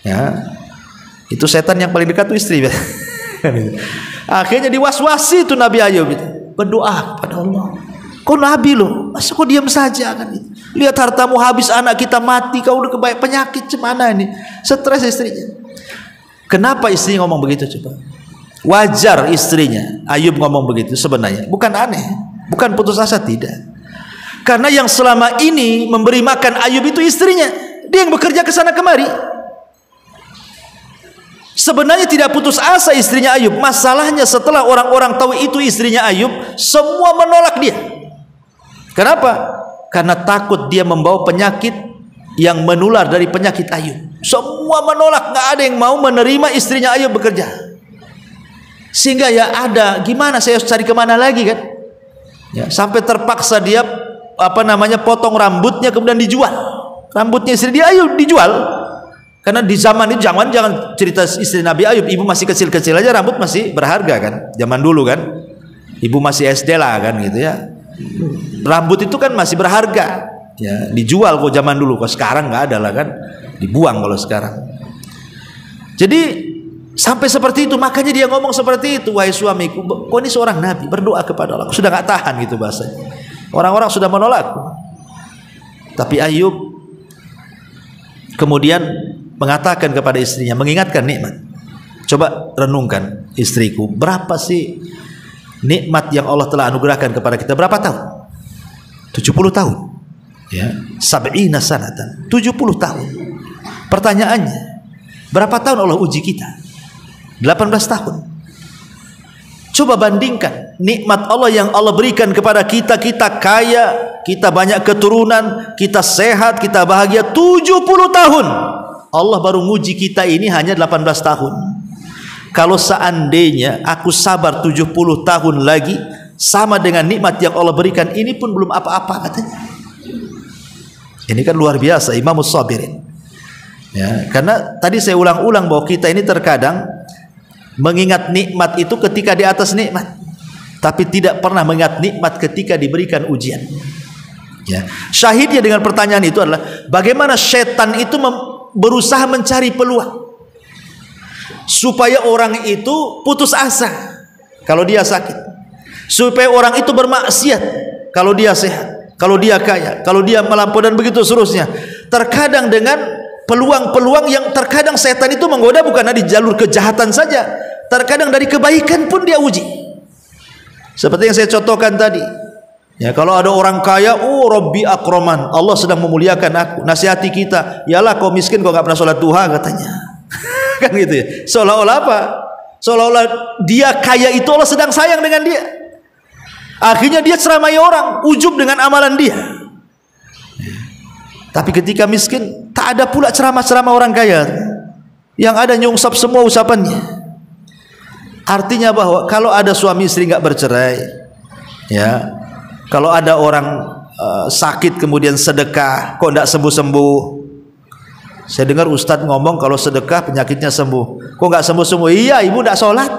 Ya, itu setan yang paling dekat tuh istri. Akhirnya diwaswasi itu Nabi Ayub itu, berdoa kepada Allah. Kau nabi loh, masa kau diam saja kan? Lihat hartamu habis, anak kita mati, kau udah kebanyakan penyakit, cemana ini? Stres istrinya. Kenapa istrinya ngomong begitu coba? Wajar istrinya Ayub ngomong begitu sebenarnya, bukan aneh, bukan putus asa, tidak. Karena yang selama ini memberi makan Ayub itu istrinya, dia yang bekerja ke sana kemari. Sebenarnya tidak putus asa istrinya Ayub. Masalahnya setelah orang-orang tahu itu istrinya Ayub, semua menolak dia. Kenapa? Karena takut dia membawa penyakit yang menular dari penyakit Ayub. Semua menolak, nggak ada yang mau menerima istrinya Ayub bekerja. Sehingga ya ada, gimana saya harus cari kemana lagi kan? Ya, sampai terpaksa dia potong rambutnya kemudian dijual. Rambutnya istri dia Ayub dijual. Karena di zaman itu, jangan cerita istri Nabi Ayub, ibu masih kecil-kecil aja rambut masih berharga kan, zaman dulu kan, ibu masih SD lah kan gitu ya, rambut itu kan masih berharga, ya dijual kok zaman dulu, kok sekarang nggak ada lah kan, dibuang kalau sekarang. Jadi sampai seperti itu, makanya dia ngomong seperti itu, wahai suamiku, kau ini seorang nabi, berdoa kepada Allah, sudah nggak tahan gitu bahasanya, orang-orang sudah menolak. Tapi Ayub kemudian mengatakan kepada istrinya, mengingatkan nikmat. Coba renungkan, istriku, berapa sih nikmat yang Allah telah anugerahkan kepada kita? Berapa tahun? 70 tahun. Ya, sab'ina sanatan. 70 tahun. Pertanyaannya, berapa tahun Allah uji kita? 18 tahun. Coba bandingkan nikmat Allah yang Allah berikan kepada kita. Kita kaya, kita banyak keturunan, kita sehat, kita bahagia. 70 tahun Allah baru nguji kita ini hanya 18 tahun. Kalau seandainya aku sabar 70 tahun lagi, sama dengan nikmat yang Allah berikan, ini pun belum apa-apa katanya. Ini kan luar biasa Imamus Sabirin. Ya, karena tadi saya ulang-ulang bahwa kita ini terkadang mengingat nikmat itu ketika di atas nikmat, tapi tidak pernah mengingat nikmat ketika diberikan ujian. Ya, syahidnya dengan pertanyaan itu adalah bagaimana setan itu berusaha mencari peluang supaya orang itu putus asa kalau dia sakit, supaya orang itu bermaksiat kalau dia sehat, kalau dia kaya, kalau dia melampaui dan begitu seterusnya. Terkadang dengan peluang-peluang yang terkadang setan itu menggoda bukan di jalur kejahatan saja, terkadang dari kebaikan pun dia uji. Seperti yang saya contohkan tadi. Ya, kalau ada orang kaya, oh Rabbi akroman, Allah sedang memuliakan aku. Nasihati kita, yalah kau miskin kau gak pernah sholat duha katanya. Kan gitu ya. Seolah-olah apa? Seolah-olah dia kaya itu Allah sedang sayang dengan dia. Akhirnya dia ceramai orang, ujub dengan amalan dia. Tapi ketika miskin, tak ada pula ceramah-ceramah orang kaya. Yang ada nyungsap semua usapannya. Artinya bahwa kalau ada suami istri gak bercerai, ya, kalau ada orang sakit kemudian sedekah kok tidak sembuh-sembuh. Saya dengar Ustadz ngomong kalau sedekah penyakitnya sembuh. Kok nggak sembuh-sembuh? Iya, ibu tidak sholat.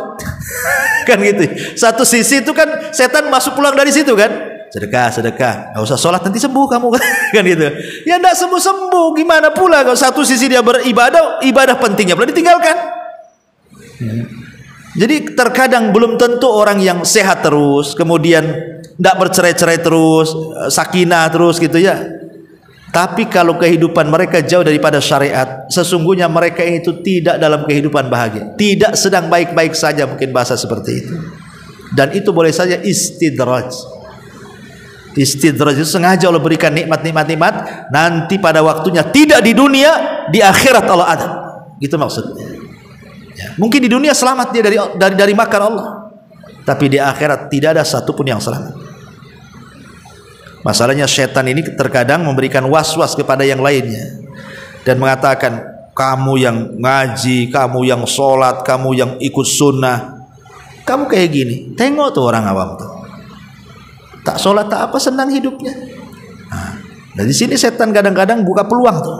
Kan gitu. Satu sisi itu kan setan masuk pulang dari situ kan. Sedekah, nggak usah sholat nanti sembuh kamu kan gitu. Ya tidak sembuh-sembuh, gimana pula kalau satu sisi dia beribadah, ibadah pentingnya boleh ditinggalkan. Jadi terkadang belum tentu orang yang sehat terus kemudian tidak bercerai-cerai terus, sakinah terus gitu ya. Tapi kalau kehidupan mereka jauh daripada syariat, sesungguhnya mereka itu tidak dalam kehidupan bahagia, tidak sedang baik-baik saja, mungkin bahasa seperti itu. Dan itu boleh saja istidraj. Istidraj itu sengaja Allah berikan nikmat, nanti pada waktunya tidak di dunia, di akhirat Allah adab. Gitu maksudnya. Ya, mungkin di dunia selamat dia dari makar Allah, tapi di akhirat tidak ada satupun yang selamat. Masalahnya setan ini terkadang memberikan was-was kepada yang lainnya dan mengatakan, kamu yang ngaji, kamu yang sholat, kamu yang ikut sunnah, kamu kayak gini. Tengok tuh orang awam tuh, tak sholat tak apa, senang hidupnya. Nah, di sini setan kadang-kadang buka peluang tuh.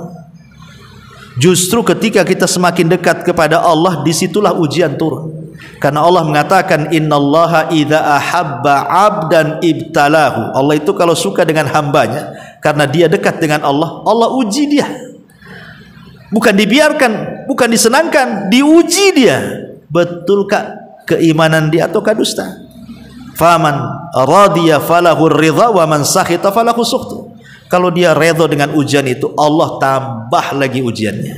Justru ketika kita semakin dekat kepada Allah, disitulah ujian turun. Karena Allah mengatakan innallaha idza ahabba 'abdan ibtalahu. Allah itu kalau suka dengan hambanya, karena dia dekat dengan Allah, Allah uji dia. Bukan dibiarkan, bukan disenangkan, diuji dia. Betulkah keimanan dia ataukah dusta? Faman radiya falahu ridha wa man sakhita falahu sukhtu. Kalau dia redha dengan ujian itu, Allah tambah lagi ujiannya.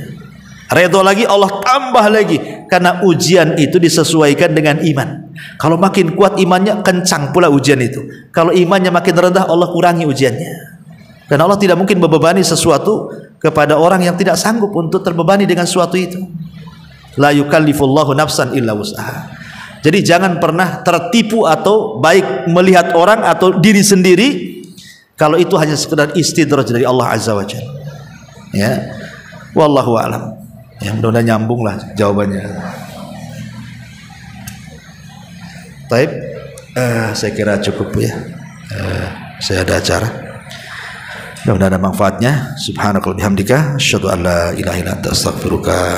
Redha lagi, Allah tambah lagi. Karena ujian itu disesuaikan dengan iman. Kalau makin kuat imannya, kencang pula ujian itu. Kalau imannya makin rendah, Allah kurangi ujiannya. Dan Allah tidak mungkin membebani sesuatu kepada orang yang tidak sanggup untuk terbebani dengan sesuatu itu. La yukallifullahu nafsan illa wus'aha. Jadi jangan pernah tertipu atau baik melihat orang atau diri sendiri kalau itu hanya sekedar istidraj dari Allah Azza wa Jalla. Ya, wallahu a'lam. Ya, mudah-mudahan nyambung lah jawabannya. Baik, saya kira cukup ya. Saya ada acara. Mudah-mudahan ada manfaatnya. Subhanakallahumma bihamdika, asyhadu an la ilaha illa anta, astaghfiruka.